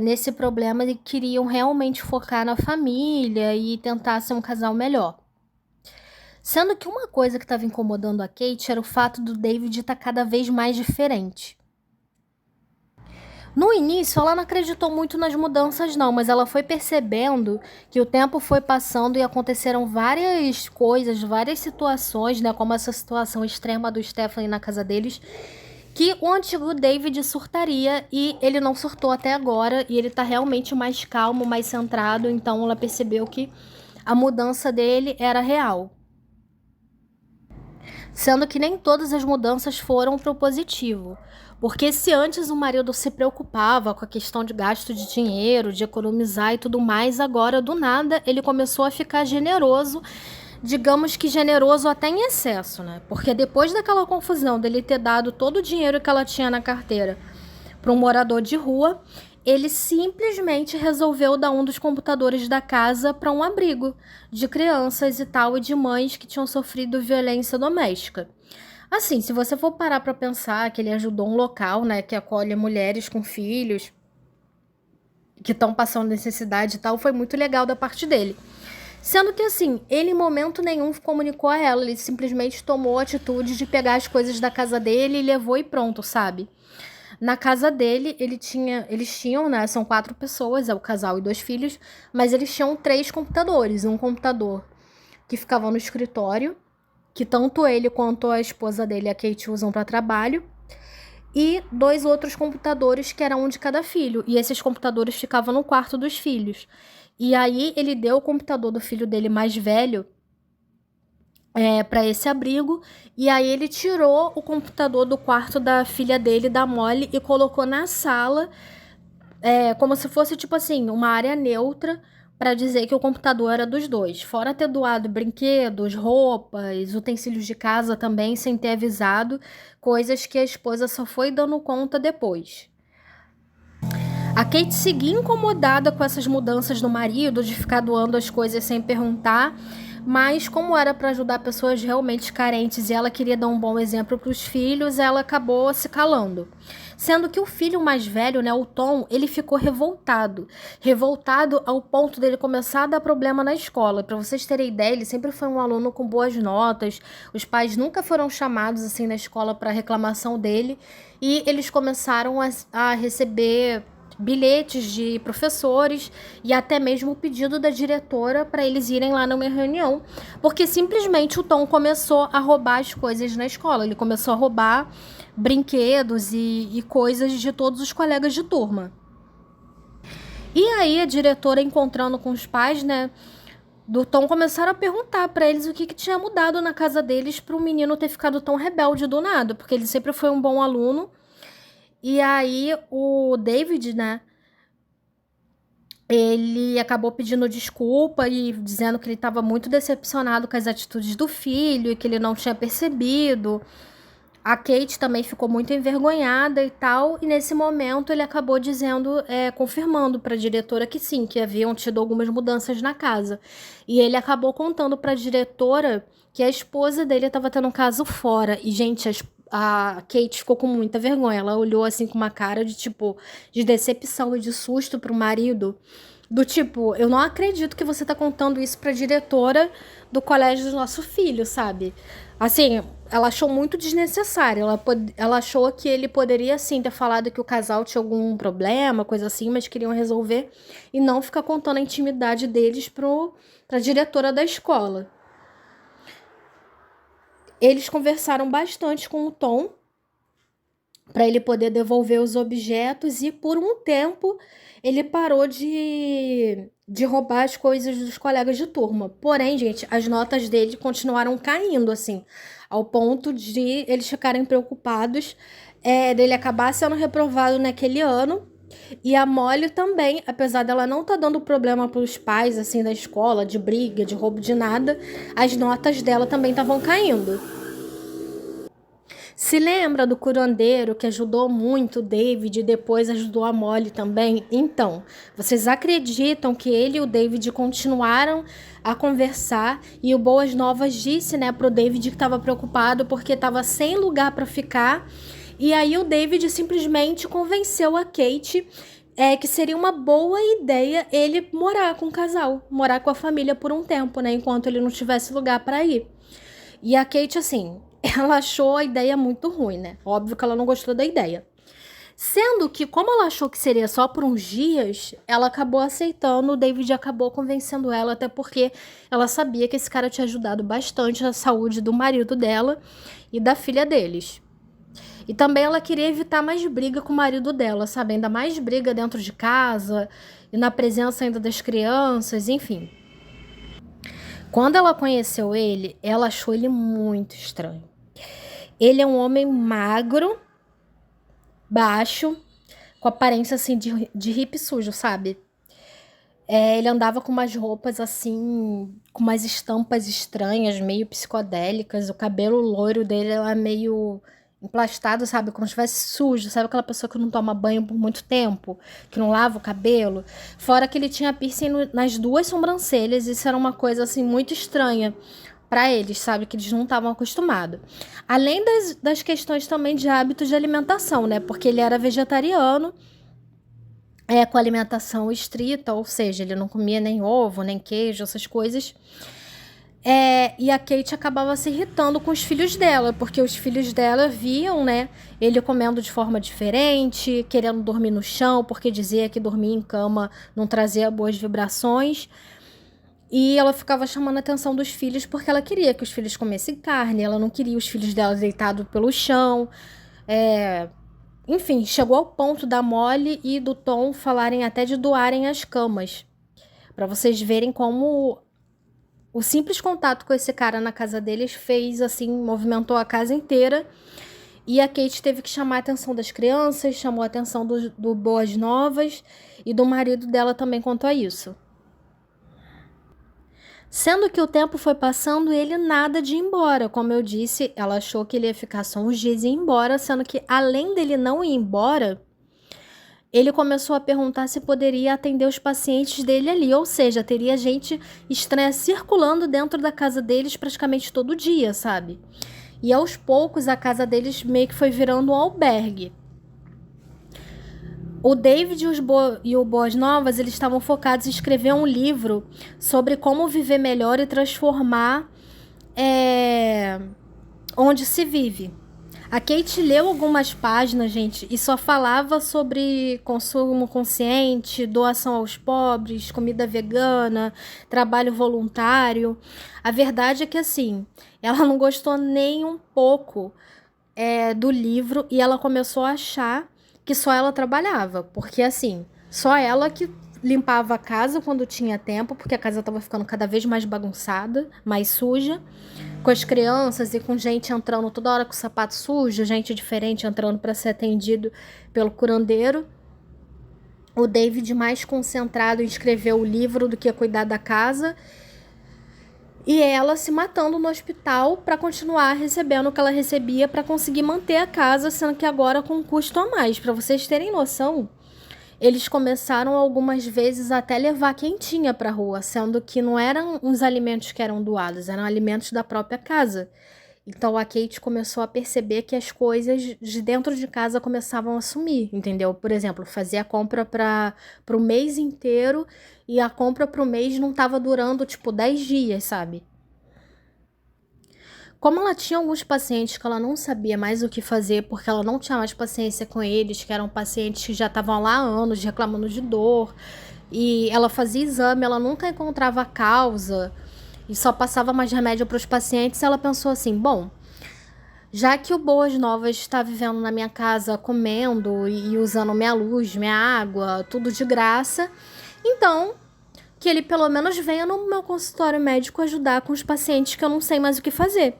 nesse problema e queriam realmente focar na família e tentar ser um casal melhor. Sendo que uma coisa que estava incomodando a Kate era o fato do David estar cada vez mais diferente. No início, ela não acreditou muito nas mudanças, não, mas ela foi percebendo que o tempo foi passando e aconteceram várias coisas, várias situações, né, como essa situação extrema do Stefan na casa deles, que o antigo David surtaria e ele não surtou até agora e ele tá realmente mais calmo, mais centrado, então ela percebeu que a mudança dele era real. Sendo que nem todas as mudanças foram pro positivo. Porque se antes o marido se preocupava com a questão de gasto de dinheiro, de economizar e tudo mais, agora do nada ele começou a ficar generoso, digamos que generoso até em excesso, né? Porque depois daquela confusão dele ter dado todo o dinheiro que ela tinha na carteira para um morador de rua, ele simplesmente resolveu dar um dos computadores da casa para um abrigo de crianças e tal, e de mães que tinham sofrido violência doméstica. Assim, se você for parar para pensar que ele ajudou um local, né, que acolhe mulheres com filhos que estão passando necessidade e tal, foi muito legal da parte dele. Sendo que, assim, ele em momento nenhum comunicou a ela, ele simplesmente tomou a atitude de pegar as coisas da casa dele e levou e pronto, sabe? Na casa dele, eles tinham, né, são 4 pessoas, é o casal e 2 filhos, mas eles tinham 3 computadores, um computador que ficava no escritório, que tanto ele quanto a esposa dele, a Kate, usam para trabalho, e 2 outros computadores que eram um de cada filho, e esses computadores ficavam no quarto dos filhos. E aí ele deu o computador do filho dele mais velho para esse abrigo, e aí ele tirou o computador do quarto da filha dele, da Molly, e colocou na sala, como se fosse, tipo assim, uma área neutra, para dizer que o computador era dos dois. Fora ter doado brinquedos, roupas, utensílios de casa também, sem ter avisado, coisas que a esposa só foi dando conta depois. A Kate seguia incomodada com essas mudanças do marido, de ficar doando as coisas sem perguntar, mas como era para ajudar pessoas realmente carentes e ela queria dar um bom exemplo para os filhos, ela acabou se calando. Sendo que o filho mais velho, né, o Tom, ele ficou revoltado. Revoltado ao ponto dele começar a dar problema na escola. Para vocês terem ideia, ele sempre foi um aluno com boas notas. Os pais nunca foram chamados assim na escola para reclamação dele. E eles começaram a receber bilhetes de professores e até mesmo o pedido da diretora para eles irem lá numa reunião, porque simplesmente o Tom começou a roubar as coisas na escola. Ele começou a roubar brinquedos e coisas de todos os colegas de turma. E aí a diretora, encontrando com os pais, né, do Tom, começaram a perguntar para eles o que tinha mudado na casa deles para o menino ter ficado tão rebelde do nada, porque ele sempre foi um bom aluno. E aí o David, né, ele acabou pedindo desculpa e dizendo que ele estava muito decepcionado com as atitudes do filho e que ele não tinha percebido. A Kate também ficou muito envergonhada e tal, e nesse momento ele acabou dizendo, confirmando para a diretora que sim, que haviam tido algumas mudanças na casa. E ele acabou contando para a diretora que a esposa dele estava tendo um caso fora. E, gente, a Kate ficou com muita vergonha. Ela olhou assim com uma cara de tipo, de decepção e de susto pro marido. Do tipo, eu não acredito que você tá contando isso pra diretora do colégio do nosso filho, sabe? Assim, ela achou muito desnecessário. Ela achou que ele poderia, sim, ter falado que o casal tinha algum problema, coisa assim, mas queriam resolver e não ficar contando a intimidade deles pra diretora da escola. Eles conversaram bastante com o Tom para ele poder devolver os objetos e por um tempo ele parou de roubar as coisas dos colegas de turma. Porém, gente, as notas dele continuaram caindo, assim, ao ponto de eles ficarem preocupados dele acabar sendo reprovado naquele ano. E a Molly também, apesar dela não estar dando problema para os pais, assim, da escola, de briga, de roubo de nada, as notas dela também estavam caindo. Se lembra do curandeiro que ajudou muito o David e depois ajudou a Molly também? Então, vocês acreditam que ele e o David continuaram a conversar e o Boas Novas disse, né, pro David que estava preocupado porque estava sem lugar para ficar. E aí o David simplesmente convenceu a Kate que seria uma boa ideia ele morar com o casal, morar com a família por um tempo, né, enquanto ele não tivesse lugar para ir. E a Kate, assim, ela achou a ideia muito ruim, né? Óbvio que ela não gostou da ideia. Sendo que, como ela achou que seria só por uns dias, ela acabou aceitando, o David acabou convencendo ela, até porque ela sabia que esse cara tinha ajudado bastante a saúde do marido dela e da filha deles. E também ela queria evitar mais briga com o marido dela, sabe? Ainda mais briga dentro de casa e na presença ainda das crianças, enfim. Quando ela conheceu ele, ela achou ele muito estranho. Ele é um homem magro, baixo, com aparência assim de hippie sujo, sabe? Ele andava com umas roupas assim, com umas estampas estranhas, meio psicodélicas. O cabelo loiro dele era meio emplastado, sabe? Como se estivesse sujo. Sabe aquela pessoa que não toma banho por muito tempo? Que não lava o cabelo? Fora que ele tinha piercing nas duas sobrancelhas. Isso era uma coisa assim muito estranha para eles, sabe? Que eles não estavam acostumados. Além das questões também de hábitos de alimentação, né? Porque ele era vegetariano, com alimentação estrita, ou seja, ele não comia nem ovo, nem queijo, essas coisas. E a Kate acabava se irritando com os filhos dela, porque os filhos dela viam, né, ele comendo de forma diferente, querendo dormir no chão, porque dizia que dormir em cama não trazia boas vibrações. E ela ficava chamando a atenção dos filhos porque ela queria que os filhos comessem carne, ela não queria os filhos dela deitados pelo chão. Enfim, chegou ao ponto da Molly e do Tom falarem até de doarem as camas. Para vocês verem como o simples contato com esse cara na casa deles fez, assim, movimentou a casa inteira. E a Kate teve que chamar a atenção das crianças, chamou a atenção do Boas Novas e do marido dela também quanto a isso. Sendo que o tempo foi passando e ele nada de ir embora. Como eu disse, ela achou que ele ia ficar só uns dias e ir embora, sendo que além dele não ir embora, ele começou a perguntar se poderia atender os pacientes dele ali, ou seja, teria gente estranha circulando dentro da casa deles praticamente todo dia, sabe? E aos poucos a casa deles meio que foi virando um albergue. O David e o Boas Novas, eles estavam focados em escrever um livro sobre como viver melhor e transformar onde se vive. A Kate leu algumas páginas, gente, e só falava sobre consumo consciente, doação aos pobres, comida vegana, trabalho voluntário. A verdade é que, assim, ela não gostou nem um pouco do livro e ela começou a achar que só ela trabalhava. Porque, assim, só ela que limpava a casa quando tinha tempo, porque a casa estava ficando cada vez mais bagunçada, mais suja, com as crianças e com gente entrando toda hora com o sapato sujo, gente diferente entrando para ser atendido pelo curandeiro. O David mais concentrado em escrever o livro do que cuidar da casa. E ela se matando no hospital para continuar recebendo o que ela recebia para conseguir manter a casa, sendo que agora com um custo a mais. Para vocês terem noção, eles começaram algumas vezes até levar quem tinha para a rua, sendo que não eram os alimentos que eram doados, eram alimentos da própria casa. Então a Kate começou a perceber que as coisas de dentro de casa começavam a sumir, entendeu? Por exemplo, fazia a compra para o mês inteiro e a compra para o mês não estava durando tipo 10 dias, sabe? Como ela tinha alguns pacientes que ela não sabia mais o que fazer porque ela não tinha mais paciência com eles, que eram pacientes que já estavam lá há anos reclamando de dor, e ela fazia exame, ela nunca encontrava a causa e só passava mais remédio para os pacientes, ela pensou assim, bom, já que o Boas Novas está vivendo na minha casa, comendo e usando minha luz, minha água, tudo de graça, então que ele pelo menos venha no meu consultório médico ajudar com os pacientes que eu não sei mais o que fazer.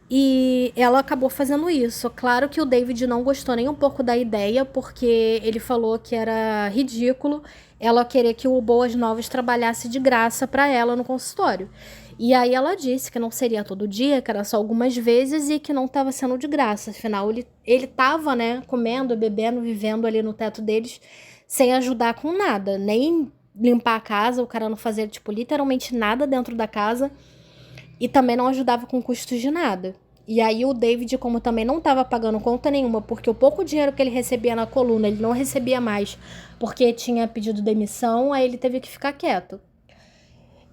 E ela acabou fazendo isso. Claro que o David não gostou nem um pouco da ideia, porque ele falou que era ridículo ela querer que o Boas Novas trabalhasse de graça para ela no consultório. E aí ela disse que não seria todo dia, que era só algumas vezes e que não estava sendo de graça. Afinal, ele estava, né, comendo, bebendo, vivendo ali no teto deles, sem ajudar com nada. Nem limpar a casa, o cara não fazia, tipo, literalmente nada dentro da casa. E também não ajudava com custos de nada. E aí o David, como também não estava pagando conta nenhuma, porque o pouco dinheiro que ele recebia na coluna, ele não recebia mais, porque tinha pedido demissão, aí ele teve que ficar quieto.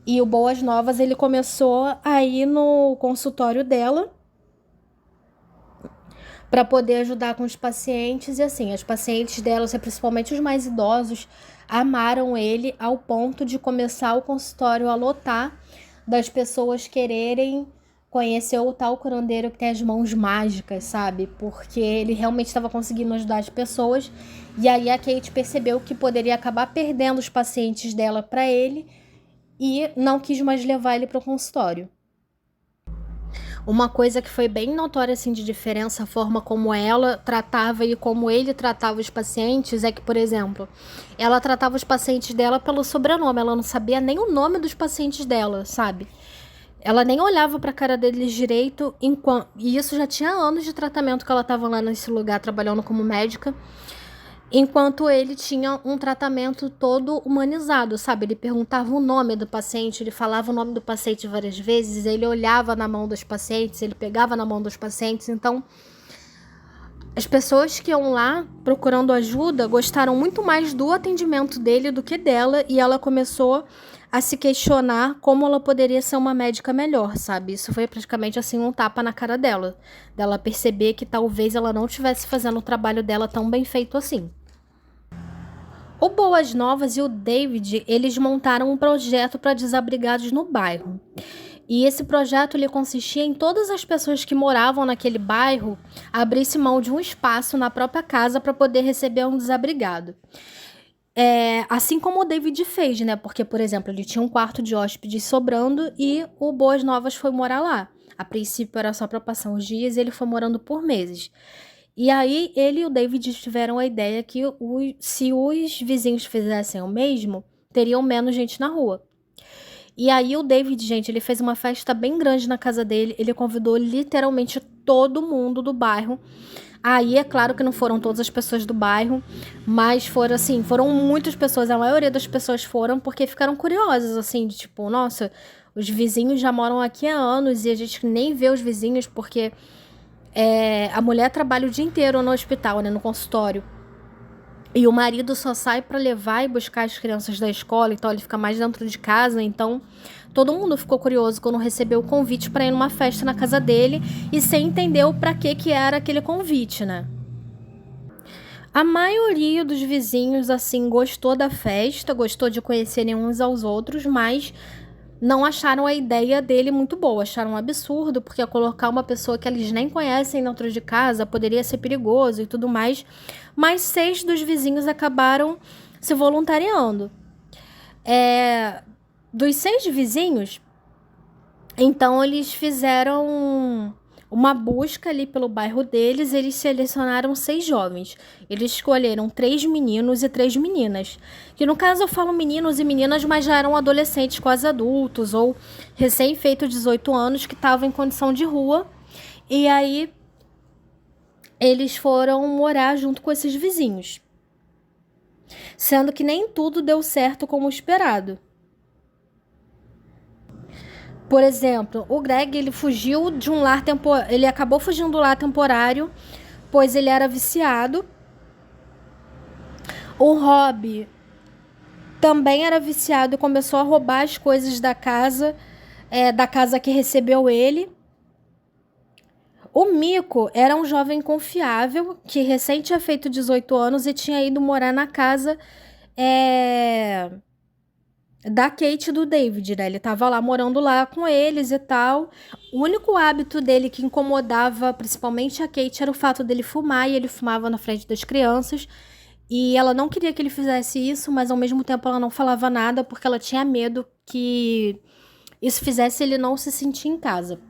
E o Boas Novas, ele começou a ir no consultório dela para poder ajudar com os pacientes. E assim, as pacientes dela, principalmente os mais idosos, amaram ele ao ponto de começar o consultório a lotar das pessoas quererem conhecer o tal curandeiro que tem as mãos mágicas, sabe? Porque ele realmente estava conseguindo ajudar as pessoas. E aí a Kate percebeu que poderia acabar perdendo os pacientes dela para ele e não quis mais levar ele para o consultório. Uma coisa que foi bem notória assim de diferença, a forma como ela tratava e como ele tratava os pacientes, é que, por exemplo, ela tratava os pacientes dela pelo sobrenome, ela não sabia nem o nome dos pacientes dela, sabe? Ela nem olhava pra cara deles direito, e isso já tinha anos de tratamento que ela estava lá nesse lugar trabalhando como médica. Enquanto ele tinha um tratamento todo humanizado, sabe? Ele perguntava o nome do paciente, ele falava o nome do paciente várias vezes, ele olhava na mão dos pacientes, ele pegava na mão dos pacientes. Então, as pessoas que iam lá procurando ajuda gostaram muito mais do atendimento dele do que dela, e ela começou a se questionar como ela poderia ser uma médica melhor, sabe? Isso foi praticamente assim um tapa na cara dela perceber que talvez ela não estivesse fazendo o trabalho dela tão bem feito assim. O Boas Novas e o David, eles montaram um projeto para desabrigados no bairro. E esse projeto ele consistia em todas as pessoas que moravam naquele bairro abrissem mão de um espaço na própria casa para poder receber um desabrigado. Assim como o David fez, né? Porque, por exemplo, ele tinha um quarto de hóspedes sobrando e o Boas Novas foi morar lá. A princípio era só para passar uns dias e ele foi morando por meses. E aí ele e o David tiveram a ideia que se os vizinhos fizessem o mesmo, teriam menos gente na rua. E aí o David, gente, ele fez uma festa bem grande na casa dele. Ele convidou literalmente todo mundo do bairro. Aí é claro que não foram todas as pessoas do bairro, mas foram assim, foram muitas pessoas. A maioria das pessoas foram porque ficaram curiosas, assim, de tipo, nossa, os vizinhos já moram aqui há anos e a gente nem vê os vizinhos porque a mulher trabalha o dia inteiro no hospital, né, no consultório. E o marido só sai para levar e buscar as crianças da escola, então ele fica mais dentro de casa. Então todo mundo ficou curioso quando recebeu o convite para ir numa festa na casa dele e sem entender o para que era aquele convite, né? A maioria dos vizinhos, assim, gostou da festa, gostou de conhecerem uns aos outros, mas não acharam a ideia dele muito boa, acharam um absurdo, porque colocar uma pessoa que eles nem conhecem dentro de casa poderia ser perigoso e tudo mais. Mas 6 dos vizinhos acabaram se voluntariando. Dos 6 vizinhos, então eles fizeram uma busca ali pelo bairro deles, eles selecionaram 6 jovens. Eles escolheram 3 meninos e 3 meninas. Que no caso eu falo meninos e meninas, mas já eram adolescentes quase adultos ou recém-feito 18 anos que estavam em condição de rua. E aí eles foram morar junto com esses vizinhos. Sendo que nem tudo deu certo como esperado. Por exemplo, o Greg, ele fugiu de um lar temporário. Ele acabou fugindo do lar temporário, pois ele era viciado. O Rob também era viciado e começou a roubar as coisas da casa que recebeu ele. O Mico era um jovem confiável que recém tinha feito 18 anos e tinha ido morar na casa da Kate e do David, né? Ele tava lá morando lá com eles e tal. O único hábito dele que incomodava principalmente a Kate era o fato dele fumar, e ele fumava na frente das crianças. E ela não queria que ele fizesse isso, mas ao mesmo tempo ela não falava nada porque ela tinha medo que isso fizesse ele não se sentir em casa.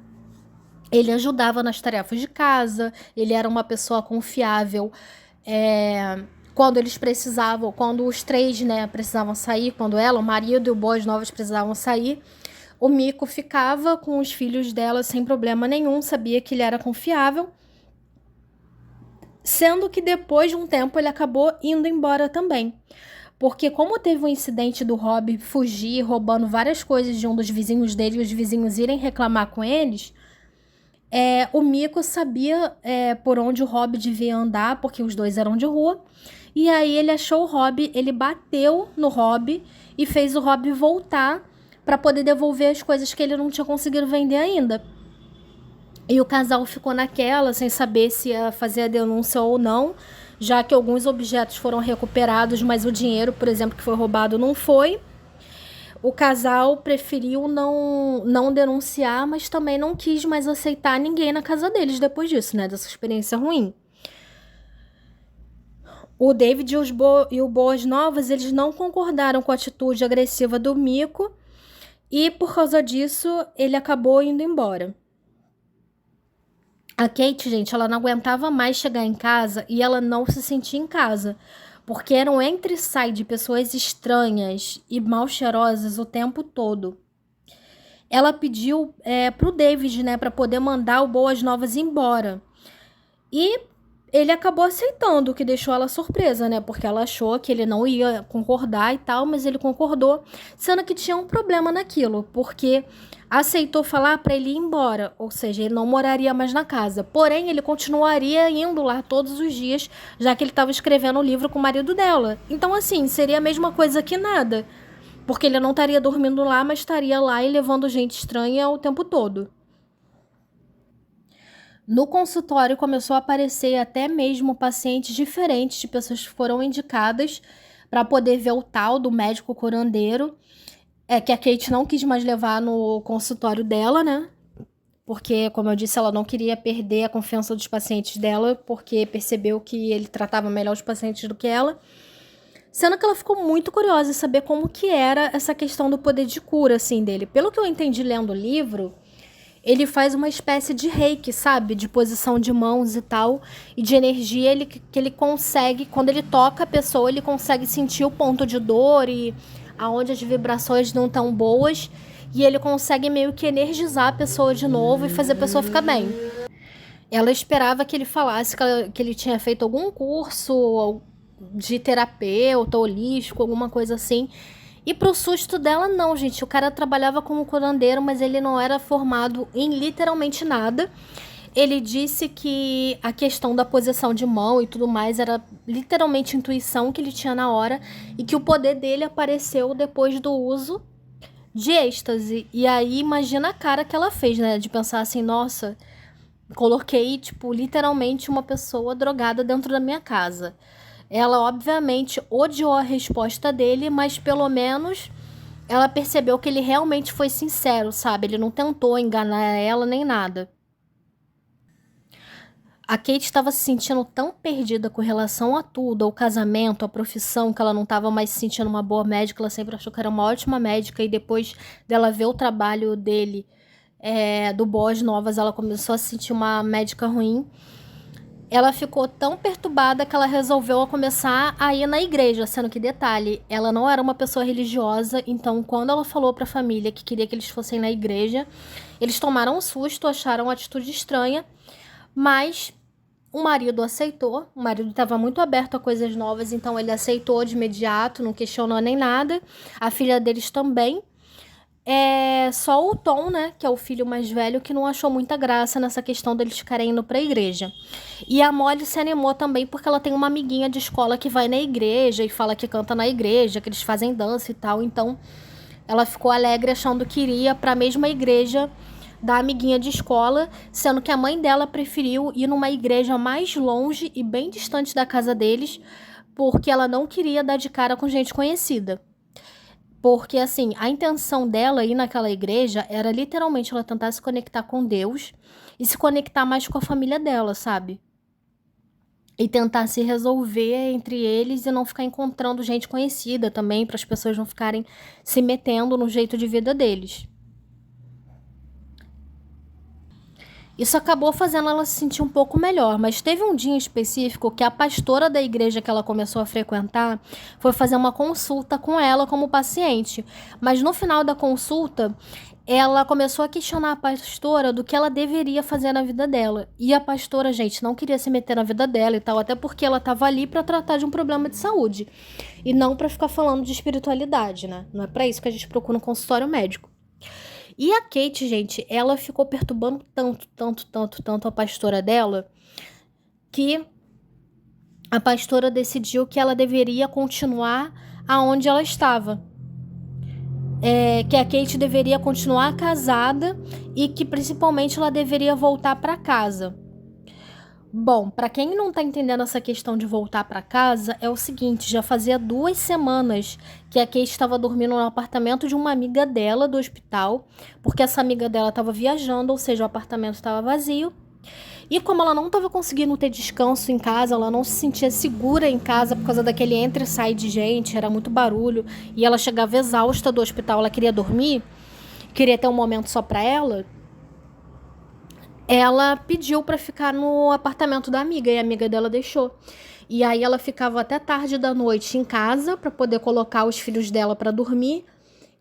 Ele ajudava nas tarefas de casa, ele era uma pessoa confiável. Quando eles precisavam, quando os 3, né, precisavam sair, quando ela, o marido e o Boas Novas precisavam sair, o Mico ficava com os filhos dela sem problema nenhum, sabia que ele era confiável. Sendo que depois de um tempo ele acabou indo embora também. Porque como teve um incidente do Rob fugir, roubando várias coisas de um dos vizinhos dele, e os vizinhos irem reclamar com eles, o Mico sabia por onde o Rob devia andar, porque os dois eram de rua. E aí ele achou o Rob, ele bateu no Rob e fez o Rob voltar para poder devolver as coisas que ele não tinha conseguido vender ainda. E o casal ficou naquela, sem saber se ia fazer a denúncia ou não, já que alguns objetos foram recuperados, mas o dinheiro, por exemplo, que foi roubado não foi. O casal preferiu não denunciar, mas também não quis mais aceitar ninguém na casa deles depois disso, né? Dessa experiência ruim. O David e o Boas Novas, eles não concordaram com a atitude agressiva do Mico e, por causa disso, ele acabou indo embora. A Kate, gente, ela não aguentava mais chegar em casa e ela não se sentia em casa, porque eram entre e sai de pessoas estranhas e mal cheirosas o tempo todo. Ela pediu pro David, né, para poder mandar o Boas Novas embora. E ele acabou aceitando, o que deixou ela surpresa, né? Porque ela achou que ele não ia concordar e tal, mas ele concordou, sendo que tinha um problema naquilo, porque aceitou falar para ele ir embora, ou seja, ele não moraria mais na casa. Porém, ele continuaria indo lá todos os dias, já que ele estava escrevendo o livro com o marido dela. Então, assim, seria a mesma coisa que nada, porque ele não estaria dormindo lá, mas estaria lá e levando gente estranha o tempo todo. No consultório começou a aparecer até mesmo pacientes diferentes de pessoas que foram indicadas para poder ver o tal do médico curandeiro, que a Kate não quis mais levar no consultório dela, né? Porque, como eu disse, ela não queria perder a confiança dos pacientes dela, porque percebeu que ele tratava melhor os pacientes do que ela. Sendo que ela ficou muito curiosa em saber como que era essa questão do poder de cura, assim, dele. Pelo que eu entendi lendo o livro, ele faz uma espécie de reiki, sabe? De posição de mãos e tal. E de energia que ele consegue, quando ele toca a pessoa, ele consegue sentir o ponto de dor e aonde as vibrações não estão boas, e ele consegue meio que energizar a pessoa de novo e fazer a pessoa ficar bem. Ela esperava que ele falasse que ele tinha feito algum curso de terapeuta, holístico, alguma coisa assim. E pro susto dela, não, gente. O cara trabalhava como curandeiro, mas ele não era formado em literalmente nada. Ele disse que a questão da posição de mão e tudo mais era literalmente intuição que ele tinha na hora e que o poder dele apareceu depois do uso de êxtase. E aí, imagina a cara que ela fez, né? De pensar assim, nossa, coloquei, tipo, literalmente uma pessoa drogada dentro da minha casa. Ela, obviamente, odiou a resposta dele, mas pelo menos ela percebeu que ele realmente foi sincero, sabe? Ele não tentou enganar ela nem nada. A Kate estava se sentindo tão perdida com relação a tudo, ao casamento, à profissão, que ela não estava mais se sentindo uma boa médica, ela sempre achou que era uma ótima médica, e depois dela ver o trabalho dele, do Boas Novas, ela começou a se sentir uma médica ruim. Ela ficou tão perturbada que ela resolveu começar a ir na igreja, sendo que, detalhe, ela não era uma pessoa religiosa, então quando ela falou para a família que queria que eles fossem na igreja, eles tomaram um susto, acharam a atitude estranha, mas o marido aceitou. O marido estava muito aberto a coisas novas, então ele aceitou de imediato, não questionou nem nada. A filha deles também. Só o Tom, né, que é o filho mais velho, que não achou muita graça nessa questão deles ficarem indo pra igreja. E a Molly se animou também porque ela tem uma amiguinha de escola que vai na igreja e fala que canta na igreja, que eles fazem dança e tal. Então ela ficou alegre achando que iria para a mesma igreja da amiguinha de escola, sendo que a mãe dela preferiu ir numa igreja mais longe e bem distante da casa deles, porque ela não queria dar de cara com gente conhecida. Porque, assim, a intenção dela ir naquela igreja era literalmente ela tentar se conectar com Deus e se conectar mais com a família dela, sabe? E tentar se resolver entre eles e não ficar encontrando gente conhecida também, para as pessoas não ficarem se metendo no jeito de vida deles. Isso acabou fazendo ela se sentir um pouco melhor, mas teve um dia em específico que a pastora da igreja que ela começou a frequentar foi fazer uma consulta com ela como paciente. Mas no final da consulta, ela começou a questionar a pastora do que ela deveria fazer na vida dela. E a pastora, gente, não queria se meter na vida dela e tal, até porque ela estava ali para tratar de um problema de saúde e não para ficar falando de espiritualidade, né? Não é para isso que a gente procura um consultório médico. E a Kate, gente, ela ficou perturbando tanto a pastora dela, que a pastora decidiu que ela deveria continuar aonde ela estava. Que a Kate deveria continuar casada e que principalmente ela deveria voltar para casa. Bom, para quem não tá entendendo essa questão de voltar para casa, é o seguinte, já fazia 2 semanas que a Kate estava dormindo no apartamento de uma amiga dela do hospital, porque essa amiga dela estava viajando, ou seja, o apartamento estava vazio. E como ela não estava conseguindo ter descanso em casa, ela não se sentia segura em casa por causa daquele entra e sai de gente, era muito barulho, e ela chegava exausta do hospital, ela queria dormir, queria ter um momento só para ela. Ela pediu para ficar no apartamento da amiga e a amiga dela deixou. E aí ela ficava até tarde da noite em casa para poder colocar os filhos dela para dormir.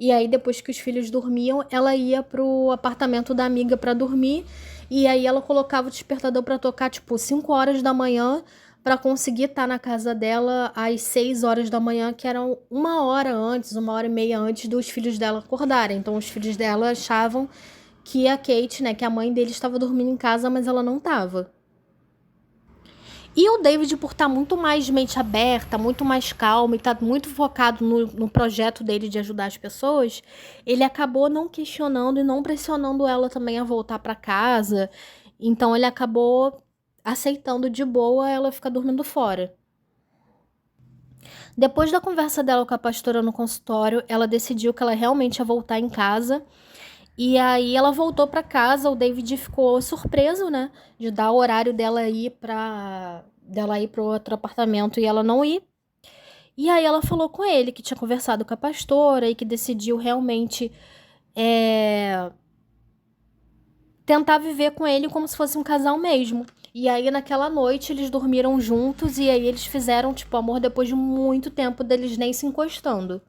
E aí depois que os filhos dormiam, ela ia pro apartamento da amiga para dormir. E aí ela colocava o despertador para tocar tipo 5 horas da manhã para conseguir estar na casa dela às 6 horas da manhã, que eram 1 hora e meia antes dos filhos dela acordarem. Então os filhos dela achavam que a Kate, né, que a mãe dele estava dormindo em casa, mas ela não estava. E o David, por estar muito mais de mente aberta, muito mais calmo e estar muito focado no projeto dele de ajudar as pessoas, ele acabou não questionando e não pressionando ela também a voltar para casa. Então ele acabou aceitando de boa ela ficar dormindo fora. Depois da conversa dela com a pastora no consultório, ela decidiu que ela realmente ia voltar em casa. E aí ela voltou para casa, o David ficou surpreso, né, de dar o horário dela ir para outro apartamento e ela não ir. E aí ela falou com ele que tinha conversado com a pastora e que decidiu realmente tentar viver com ele como se fosse um casal mesmo. E aí naquela noite eles dormiram juntos e aí eles fizeram tipo amor depois de muito tempo deles nem se encostando.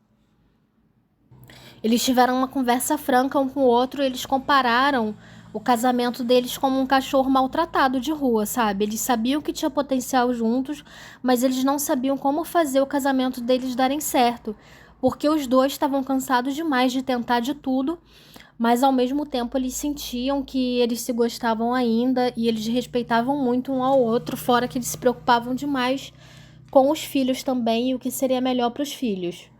Eles tiveram uma conversa franca um com o outro, eles compararam o casamento deles como um cachorro maltratado de rua, sabe? Eles sabiam que tinha potencial juntos, mas eles não sabiam como fazer o casamento deles darem certo, porque os dois estavam cansados demais de tentar de tudo, mas ao mesmo tempo eles sentiam que eles se gostavam ainda e eles respeitavam muito um ao outro, fora que eles se preocupavam demais com os filhos também e o que seria melhor para os filhos.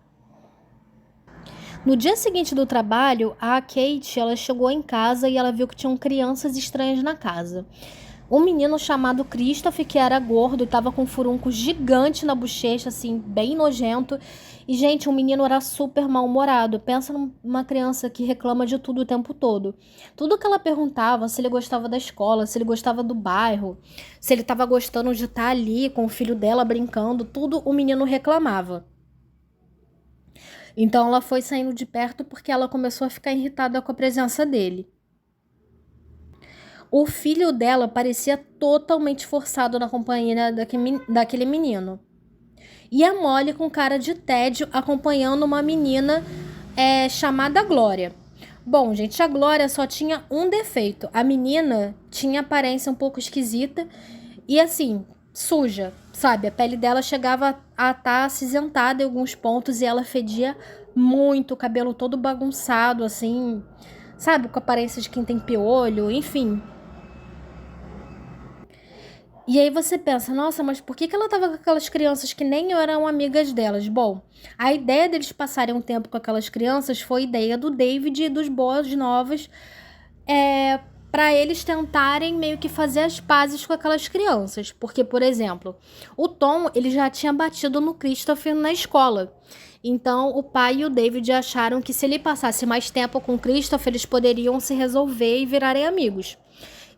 No dia seguinte do trabalho, a Kate, ela chegou em casa e ela viu que tinham crianças estranhas na casa. Um menino chamado Christopher, que era gordo, estava com um furúnculo gigante na bochecha, assim, bem nojento. E, gente, o menino era super mal-humorado. Pensa numa criança que reclama de tudo o tempo todo. Tudo que ela perguntava, se ele gostava da escola, se ele gostava do bairro, se ele estava gostando de estar ali com o filho dela brincando, tudo o menino reclamava. Então ela foi saindo de perto porque ela começou a ficar irritada com a presença dele. O filho dela parecia totalmente forçado na companhia daquele menino. E a Molly com cara de tédio acompanhando uma menina chamada Glória. Bom, gente, a Glória só tinha um defeito. A menina tinha aparência um pouco esquisita e assim, suja, sabe? A pele dela chegava a estar acinzentada em alguns pontos e ela fedia muito, o cabelo todo bagunçado, assim, sabe? Com a aparência de quem tem piolho, enfim. E aí você pensa, nossa, mas por que ela tava com aquelas crianças que nem eram amigas delas? Bom, a ideia deles passarem um tempo com aquelas crianças foi ideia do David e dos Boas Novas, para eles tentarem meio que fazer as pazes com aquelas crianças. Porque, por exemplo, o Tom, ele já tinha batido no Christopher na escola. Então, o pai e o David acharam que se ele passasse mais tempo com o Christopher, eles poderiam se resolver e virarem amigos.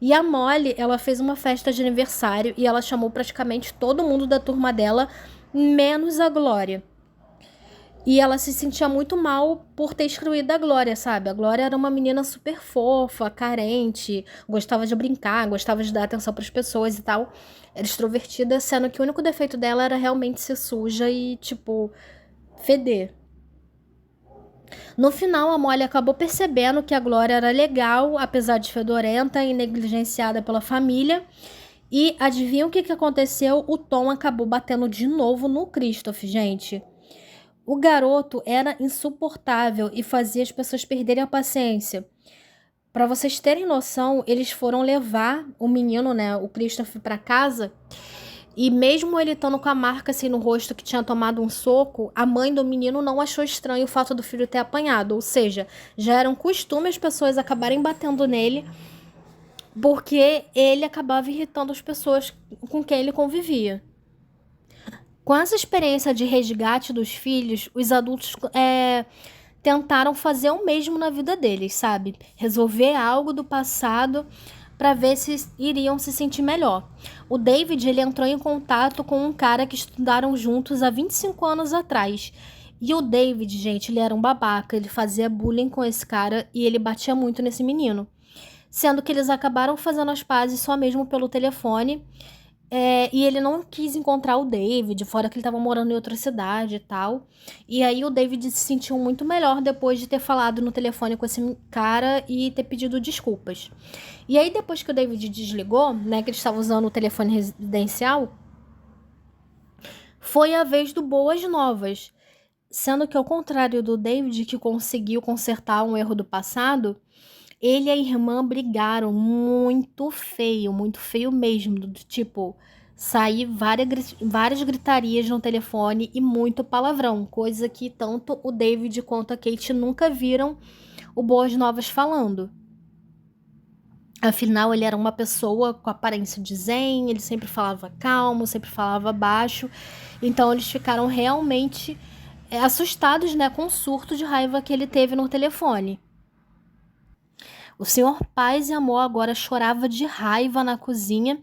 E a Molly, ela fez uma festa de aniversário e ela chamou praticamente todo mundo da turma dela, menos a Glória. E ela se sentia muito mal por ter excluído a Glória, sabe? A Glória era uma menina super fofa, carente, gostava de brincar, gostava de dar atenção para as pessoas e tal. Era extrovertida, sendo que o único defeito dela era realmente ser suja e, tipo, feder. No final, a Molly acabou percebendo que a Glória era legal, apesar de fedorenta e negligenciada pela família. E adivinha o que aconteceu? O Tom acabou batendo de novo no Christopher, gente. O garoto era insuportável e fazia as pessoas perderem a paciência. Para vocês terem noção, eles foram levar o menino, né, o Christopher, para casa. E mesmo ele estando com a marca assim no rosto que tinha tomado um soco, a mãe do menino não achou estranho o fato do filho ter apanhado. Ou seja, já era um costume as pessoas acabarem batendo nele, porque ele acabava irritando as pessoas com quem ele convivia. Com essa experiência de resgate dos filhos, os adultos tentaram fazer o mesmo na vida deles, sabe? Resolver algo do passado para ver se iriam se sentir melhor. O David, ele entrou em contato com um cara que estudaram juntos há 25 anos atrás. E o David, gente, ele era um babaca, ele fazia bullying com esse cara e ele batia muito nesse menino. Sendo que eles acabaram fazendo as pazes só mesmo pelo telefone. E ele não quis encontrar o David, fora que ele estava morando em outra cidade e tal. E aí o David se sentiu muito melhor depois de ter falado no telefone com esse cara e ter pedido desculpas. E aí depois que o David desligou, né, que ele estava usando o telefone residencial, foi a vez do Boas Novas. Sendo que ao contrário do David, que conseguiu consertar um erro do passado, ele e a irmã brigaram muito feio mesmo, do tipo, sair várias gritarias no telefone e muito palavrão, coisa que tanto o David quanto a Kate nunca viram o Boas Novas falando. Afinal, ele era uma pessoa com aparência de zen, ele sempre falava calmo, sempre falava baixo, então eles ficaram realmente assustados, né, com o surto de raiva que ele teve no telefone. O senhor Paz e Amor agora chorava de raiva na cozinha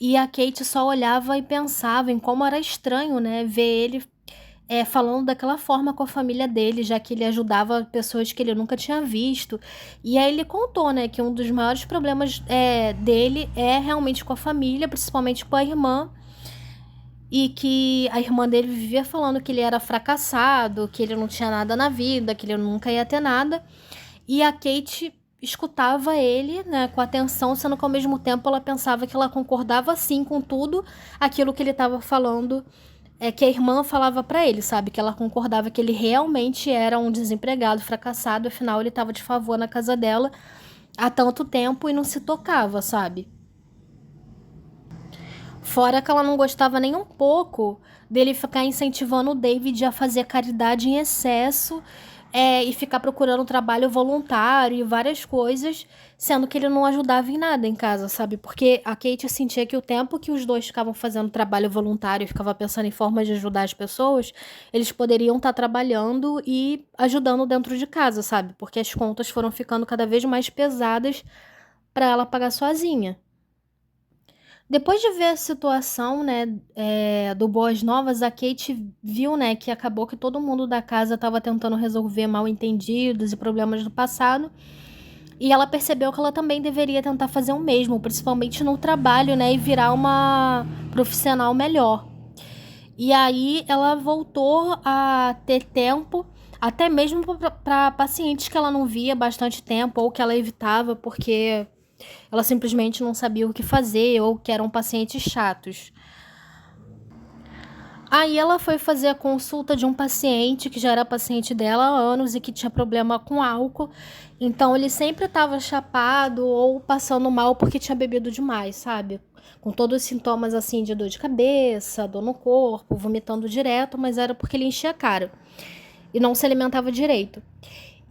e a Kate só olhava e pensava em como era estranho, né, ver ele falando daquela forma com a família dele, já que ele ajudava pessoas que ele nunca tinha visto. E aí ele contou, né, que um dos maiores problemas dele é realmente com a família, principalmente com a irmã. e que a irmã dele vivia falando que ele era fracassado, que ele não tinha nada na vida, que ele nunca ia ter nada. E a Kate escutava ele, né, com atenção, sendo que ao mesmo tempo ela pensava que ela concordava sim com tudo aquilo que ele estava falando, que a irmã falava pra ele, sabe? Que ela concordava que ele realmente era um desempregado, fracassado, afinal ele estava de favor na casa dela há tanto tempo e não se tocava, sabe? Fora que ela não gostava nem um pouco dele ficar incentivando o David a fazer caridade em excesso, e ficar procurando trabalho voluntário e várias coisas, sendo que ele não ajudava em nada em casa, sabe? Porque a Kate sentia que o tempo que os dois ficavam fazendo trabalho voluntário e ficava pensando em formas de ajudar as pessoas, eles poderiam estar trabalhando e ajudando dentro de casa, sabe? Porque as contas foram ficando cada vez mais pesadas para ela pagar sozinha. Depois de ver a situação, né, do Boas Novas, a Kate viu, né, que acabou que todo mundo da casa estava tentando resolver mal-entendidos e problemas do passado, e ela percebeu que ela também deveria tentar fazer o mesmo, principalmente no trabalho, né, e virar uma profissional melhor. E aí ela voltou a ter tempo, até mesmo para pacientes que ela não via há bastante tempo ou que ela evitava porque ela simplesmente não sabia o que fazer ou que eram pacientes chatos. Aí ela foi fazer a consulta de um paciente que já era paciente dela há anos e que tinha problema com álcool. Então ele sempre estava chapado ou passando mal porque tinha bebido demais, sabe? Com todos os sintomas assim de dor de cabeça, dor no corpo, vomitando direto, mas era porque ele enchia a cara e não se alimentava direito.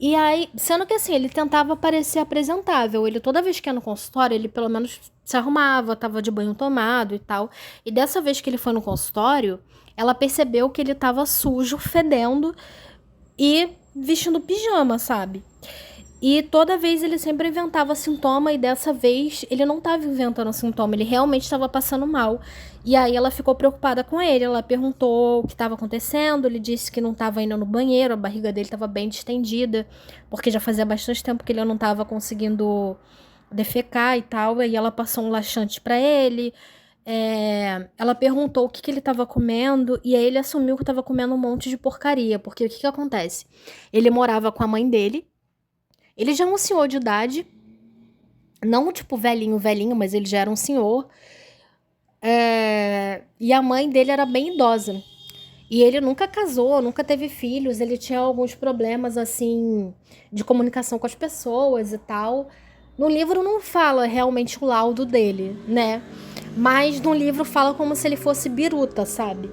E aí, sendo que assim, ele tentava parecer apresentável. Ele, toda vez que ia no consultório, ele pelo menos se arrumava, tava de banho tomado e tal. E dessa vez que ele foi no consultório, ela percebeu que ele tava sujo, fedendo e vestindo pijama, sabe? E toda vez ele sempre inventava sintoma e dessa vez ele não estava inventando sintoma, ele realmente estava passando mal. E aí ela ficou preocupada com ele, ela perguntou o que estava acontecendo, ele disse que não estava indo no banheiro, a barriga dele estava bem distendida, porque já fazia bastante tempo que ele não estava conseguindo defecar e tal, e ela passou um laxante para ele. Ela perguntou o que ele estava comendo e aí ele assumiu que estava comendo um monte de porcaria, porque o que acontece? Ele morava com a mãe dele. Ele já é um senhor de idade, não tipo velhinho, velhinho, mas ele já era um senhor. E a mãe dele era bem idosa. E ele nunca casou, nunca teve filhos, ele tinha alguns problemas, assim, de comunicação com as pessoas e tal. No livro não fala realmente o laudo dele, né? Mas no livro fala como se ele fosse biruta, sabe?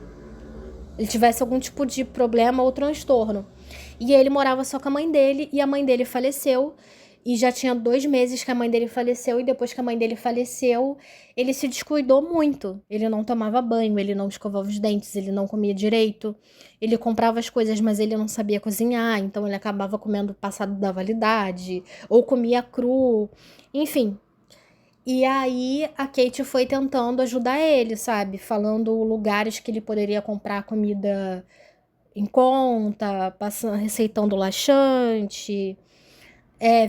Ele tivesse algum tipo de problema ou transtorno. E ele morava só com a mãe dele, e a mãe dele faleceu. E já tinha 2 meses que a mãe dele faleceu, e depois que a mãe dele faleceu, ele se descuidou muito. Ele não tomava banho, ele não escovava os dentes, ele não comia direito. Ele comprava as coisas, mas ele não sabia cozinhar, então ele acabava comendo passado da validade, ou comia cru, enfim. E aí a Kate foi tentando ajudar ele, sabe? Falando lugares que ele poderia comprar comida em conta, passando, receitando laxante,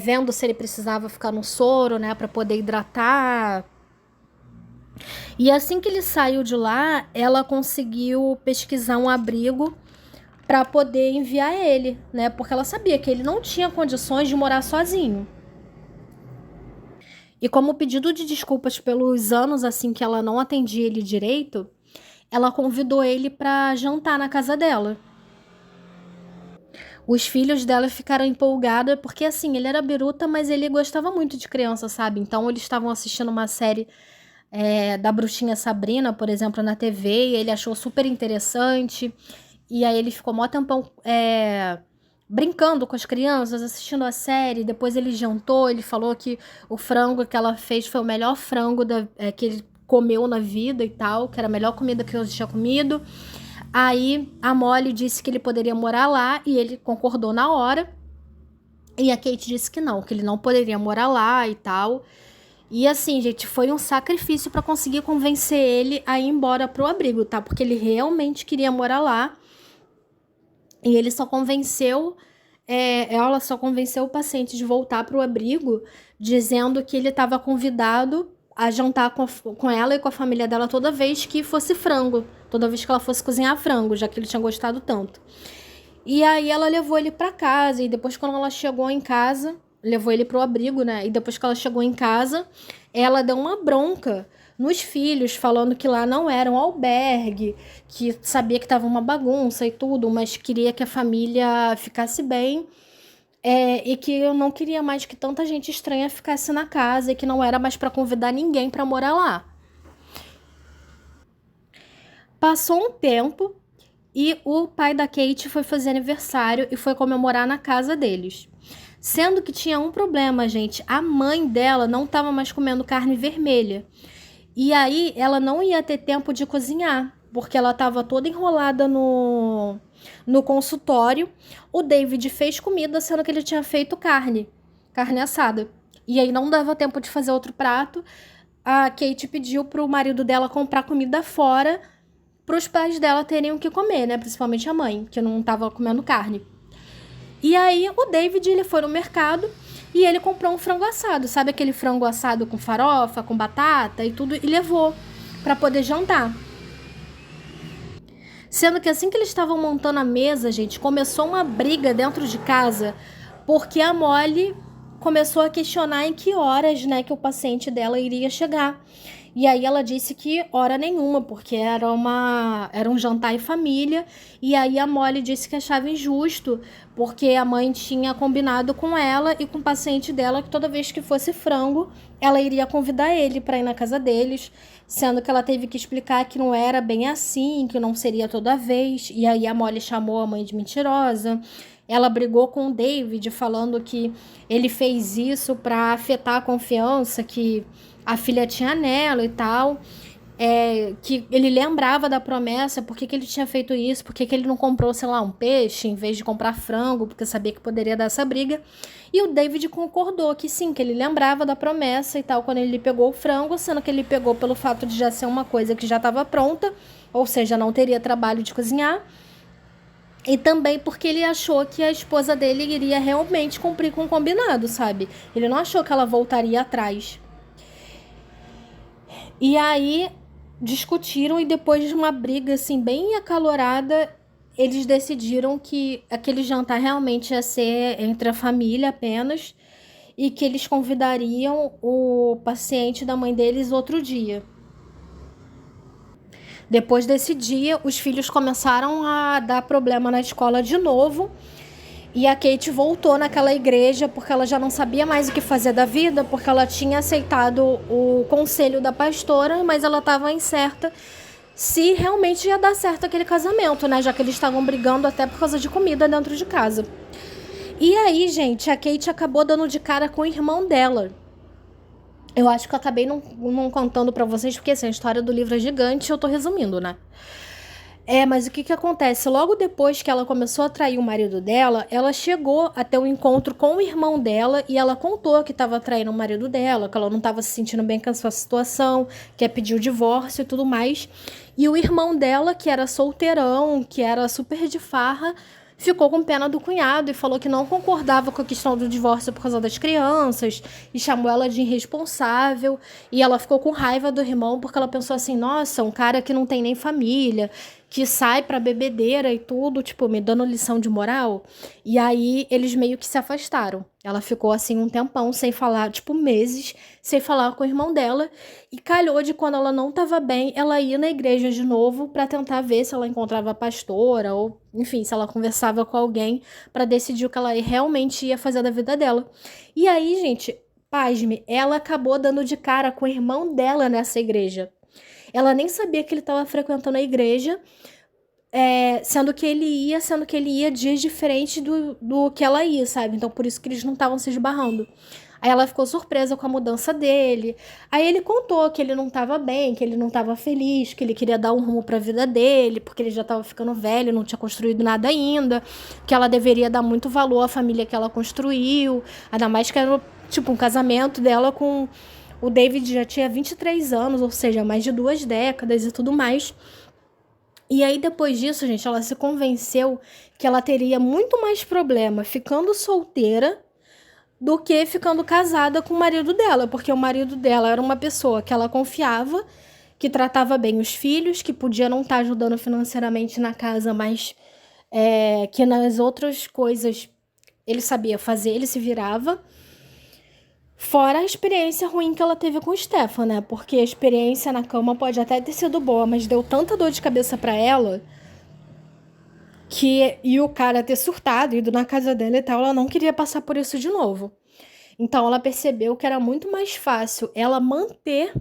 vendo se ele precisava ficar no soro, né, para poder hidratar. E assim que ele saiu de lá, ela conseguiu pesquisar um abrigo para poder enviar ele, né? Porque ela sabia que ele não tinha condições de morar sozinho. E como pedido de desculpas pelos anos assim que ela não atendia ele direito, ela convidou ele para jantar na casa dela. Os filhos dela ficaram empolgados porque assim, ele era biruta, mas ele gostava muito de criança, sabe? Então eles estavam assistindo uma série da Bruxinha Sabrina, por exemplo, na TV, e ele achou super interessante. E aí ele ficou mó tempão brincando com as crianças, assistindo a série. Depois ele jantou, ele falou que o frango que ela fez foi o melhor frango que ele comeu na vida e tal, que era a melhor comida que eu tinha comido. Aí a Molly disse que ele poderia morar lá e ele concordou na hora. E a Kate disse que ele não poderia morar lá e tal. E assim, gente, foi um sacrifício para conseguir convencer ele a ir embora pro abrigo, tá? Porque ele realmente queria morar lá. E ele só convenceu, ela só convenceu o paciente de voltar pro abrigo, dizendo que ele estava convidado a jantar com ela e com a família dela toda vez que fosse frango. Toda vez que ela fosse cozinhar frango, já que ele tinha gostado tanto. E aí ela levou ele pra casa. E depois quando ela chegou em casa, levou ele pro abrigo, né? E depois que ela chegou em casa, ela deu uma bronca nos filhos, falando que lá não era um albergue, que sabia que tava uma bagunça e tudo, mas queria que a família ficasse bem. E que eu não queria mais que tanta gente estranha ficasse na casa e que não era mais pra convidar ninguém pra morar lá. Passou um tempo e o pai da Kate foi fazer aniversário e foi comemorar na casa deles. Sendo que tinha um problema, gente. A mãe dela não estava mais comendo carne vermelha. E aí ela não ia ter tempo de cozinhar, porque ela estava toda enrolada no consultório. O David fez comida, sendo que ele tinha feito carne assada. E aí não dava tempo de fazer outro prato. A Kate pediu pro marido dela comprar comida fora para os pais dela terem o que comer, né? Principalmente a mãe, que não estava comendo carne. E aí o David, ele foi no mercado e ele comprou um frango assado. Sabe aquele frango assado com farofa, com batata e tudo? E levou para poder jantar. Sendo que assim que eles estavam montando a mesa, gente, começou uma briga dentro de casa, porque a Molly começou a questionar em que horas, né, que o paciente dela iria chegar. E aí ela disse que hora nenhuma, porque era um jantar em família. E aí a Molly disse que achava injusto, porque a mãe tinha combinado com ela e com o paciente dela que toda vez que fosse frango, ela iria convidar ele para ir na casa deles, sendo que ela teve que explicar que não era bem assim, que não seria toda vez. E aí a Molly chamou a mãe de mentirosa. Ela brigou com o David, falando que ele fez isso para afetar a confiança que a filha tinha nela e tal. Que ele lembrava da promessa, por que ele tinha feito isso, por que ele não comprou, sei lá, um peixe em vez de comprar frango, porque sabia que poderia dar essa briga. E o David concordou que sim, que ele lembrava da promessa e tal, quando ele pegou o frango, sendo que ele pegou pelo fato de já ser uma coisa que já estava pronta, ou seja, não teria trabalho de cozinhar. E também porque ele achou que a esposa dele iria realmente cumprir com o combinado, sabe? Ele não achou que ela voltaria atrás. E aí discutiram e depois de uma briga assim bem acalorada, eles decidiram que aquele jantar realmente ia ser entre a família apenas e que eles convidariam o paciente da mãe deles outro dia. Depois desse dia, os filhos começaram a dar problema na escola de novo. E a Kate voltou naquela igreja porque ela já não sabia mais o que fazer da vida, porque ela tinha aceitado o conselho da pastora, mas ela estava incerta se realmente ia dar certo aquele casamento, né? Já que eles estavam brigando até por causa de comida dentro de casa. E aí, gente, a Kate acabou dando de cara com o irmão dela. Eu acho que eu acabei não contando pra vocês, porque assim, a história do livro é gigante e eu tô resumindo, né? Mas o que acontece? Logo depois que ela começou a trair o marido dela, ela chegou a ter um encontro com o irmão dela e ela contou que estava traindo o marido dela, que ela não estava se sentindo bem com a sua situação, que ia pedir o divórcio e tudo mais. E o irmão dela, que era solteirão, que era super de farra, ficou com pena do cunhado e falou que não concordava com a questão do divórcio por causa das crianças e chamou ela de irresponsável. E ela ficou com raiva do irmão porque ela pensou assim, nossa, um cara que não tem nem família, que sai pra bebedeira e tudo, tipo, me dando lição de moral. E aí eles meio que se afastaram. Ela ficou assim um tempão sem falar, tipo meses, sem falar com o irmão dela. E calhou de quando ela não tava bem, ela ia na igreja de novo pra tentar ver se ela encontrava a pastora ou, enfim, se ela conversava com alguém pra decidir o que ela realmente ia fazer da vida dela. E aí, gente, pasme, ela acabou dando de cara com o irmão dela nessa igreja. Ela nem sabia que ele estava frequentando a igreja, sendo que ele ia dias diferentes do que ela ia, sabe? Então, por isso que eles não estavam se esbarrando. Aí ela ficou surpresa com a mudança dele. Aí ele contou que ele não estava bem, que ele não estava feliz, que ele queria dar um rumo para a vida dele, porque ele já estava ficando velho, não tinha construído nada ainda, que ela deveria dar muito valor à família que ela construiu, ainda mais que era tipo um casamento dela com... O David já tinha 23 anos, ou seja, mais de 2 décadas e tudo mais. E aí, depois disso, gente, ela se convenceu que ela teria muito mais problema ficando solteira do que ficando casada com o marido dela, porque o marido dela era uma pessoa que ela confiava, que tratava bem os filhos, que podia não estar ajudando financeiramente na casa, mas que nas outras coisas ele sabia fazer, ele se virava. Fora a experiência ruim que ela teve com o Stefan, né? Porque a experiência na cama pode até ter sido boa, mas deu tanta dor de cabeça pra ela e o cara ter surtado, ido na casa dela e tal, ela não queria passar por isso de novo. Então ela percebeu que era muito mais fácil ela manter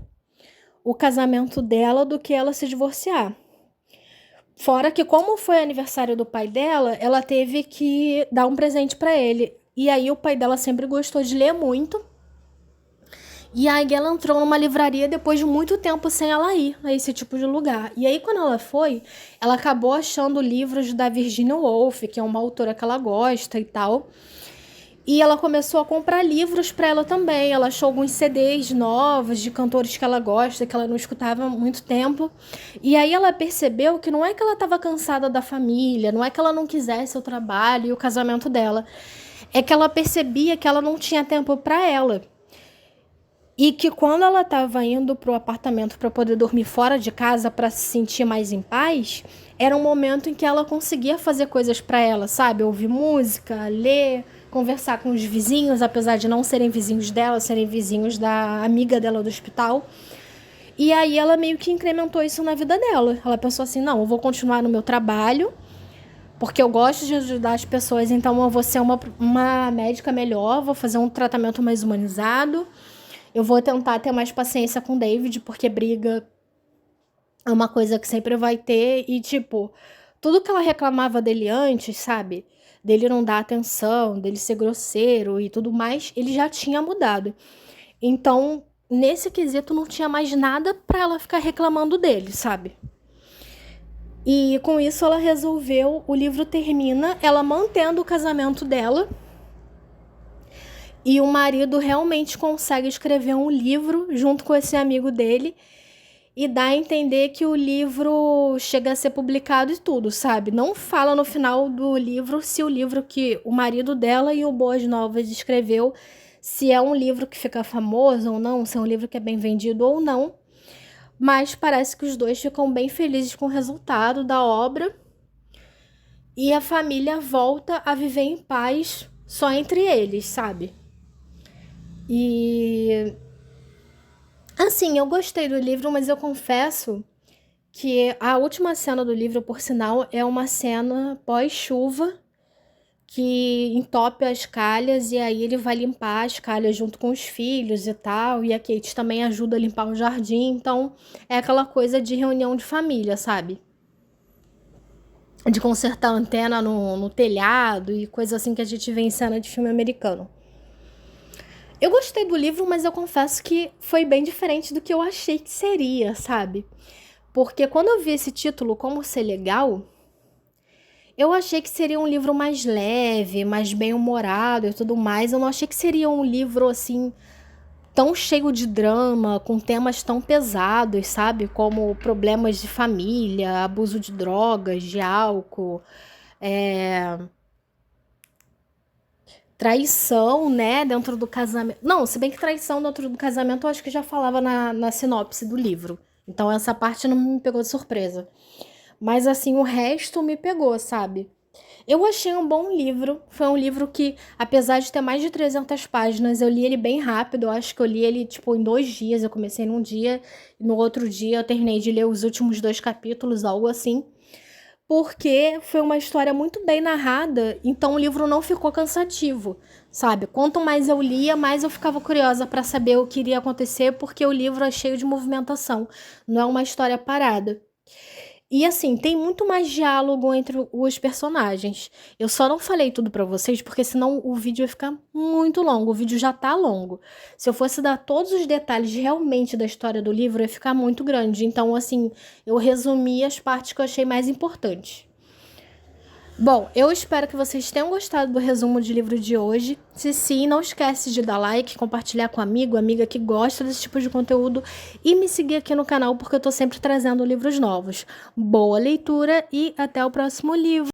o casamento dela do que ela se divorciar. Fora que, como foi aniversário do pai dela, ela teve que dar um presente pra ele. E aí o pai dela sempre gostou de ler muito. E aí ela entrou numa livraria depois de muito tempo sem ela ir a esse tipo de lugar. E aí quando ela foi, ela acabou achando livros da Virginia Woolf, que é uma autora que ela gosta e tal. E ela começou a comprar livros para ela também. Ela achou alguns CDs novos de cantores que ela gosta, que ela não escutava há muito tempo. E aí ela percebeu que não é que ela estava cansada da família, não é que ela não quisesse o trabalho e o casamento dela. É que ela percebia que ela não tinha tempo para ela. E que quando ela estava indo pro apartamento para poder dormir fora de casa para se sentir mais em paz, era um momento em que ela conseguia fazer coisas para ela, sabe? Ouvir música, ler, conversar com os vizinhos, apesar de não serem vizinhos dela, serem vizinhos da amiga dela do hospital. E aí ela meio que incrementou isso na vida dela. Ela pensou assim, não, eu vou continuar no meu trabalho, porque eu gosto de ajudar as pessoas, então eu vou ser uma médica melhor, vou fazer um tratamento mais humanizado. Eu vou tentar ter mais paciência com o David, porque briga é uma coisa que sempre vai ter. E, tipo, tudo que ela reclamava dele antes, sabe? Dele não dar atenção, dele ser grosseiro e tudo mais, ele já tinha mudado. Então, nesse quesito, não tinha mais nada pra ela ficar reclamando dele, sabe? E com isso ela resolveu, o livro termina, ela mantendo o casamento dela. E o marido realmente consegue escrever um livro junto com esse amigo dele e dá a entender que o livro chega a ser publicado e tudo, sabe? Não fala no final do livro se o livro que o marido dela e o Boas Novas escreveu, se é um livro que fica famoso ou não, se é um livro que é bem vendido ou não. Mas parece que os dois ficam bem felizes com o resultado da obra e a família volta a viver em paz só entre eles, sabe? E assim, eu gostei do livro, mas eu confesso que a última cena do livro, por sinal, é uma cena pós-chuva que entope as calhas e aí ele vai limpar as calhas junto com os filhos e tal, e a Kate também ajuda a limpar o jardim, então é aquela coisa de reunião de família, sabe? De consertar a antena no telhado e coisa assim que a gente vê em cena de filme americano. Eu gostei do livro, mas eu confesso que foi bem diferente do que eu achei que seria, sabe? Porque quando eu vi esse título, Como Ser Legal, eu achei que seria um livro mais leve, mais bem-humorado e tudo mais. Eu não achei que seria um livro, assim, tão cheio de drama, com temas tão pesados, sabe? Como problemas de família, abuso de drogas, de álcool, traição, né, dentro do casamento. Não, se bem que traição dentro do casamento eu acho que já falava na sinopse do livro. Então essa parte não me pegou de surpresa. Mas assim, o resto me pegou, sabe? Eu achei um bom livro. Foi um livro que, apesar de ter mais de 300 páginas, eu li ele bem rápido. Eu acho que eu li ele, tipo, em 2 dias. Eu comecei num dia e no outro dia eu terminei de ler os últimos 2 capítulos, algo assim. Porque foi uma história muito bem narrada, então o livro não ficou cansativo, sabe? Quanto mais eu lia, mais eu ficava curiosa para saber o que iria acontecer, porque o livro é cheio de movimentação, não é uma história parada. E assim, tem muito mais diálogo entre os personagens. Eu só não falei tudo pra vocês, porque senão o vídeo ia ficar muito longo. O vídeo já tá longo. Se eu fosse dar todos os detalhes realmente da história do livro, ia ficar muito grande. Então, assim, eu resumi as partes que eu achei mais importantes. Bom, eu espero que vocês tenham gostado do resumo de livro de hoje. Se sim, não esquece de dar like, compartilhar com amigo, amiga que gosta desse tipo de conteúdo e me seguir aqui no canal porque eu tô sempre trazendo livros novos. Boa leitura e até o próximo livro!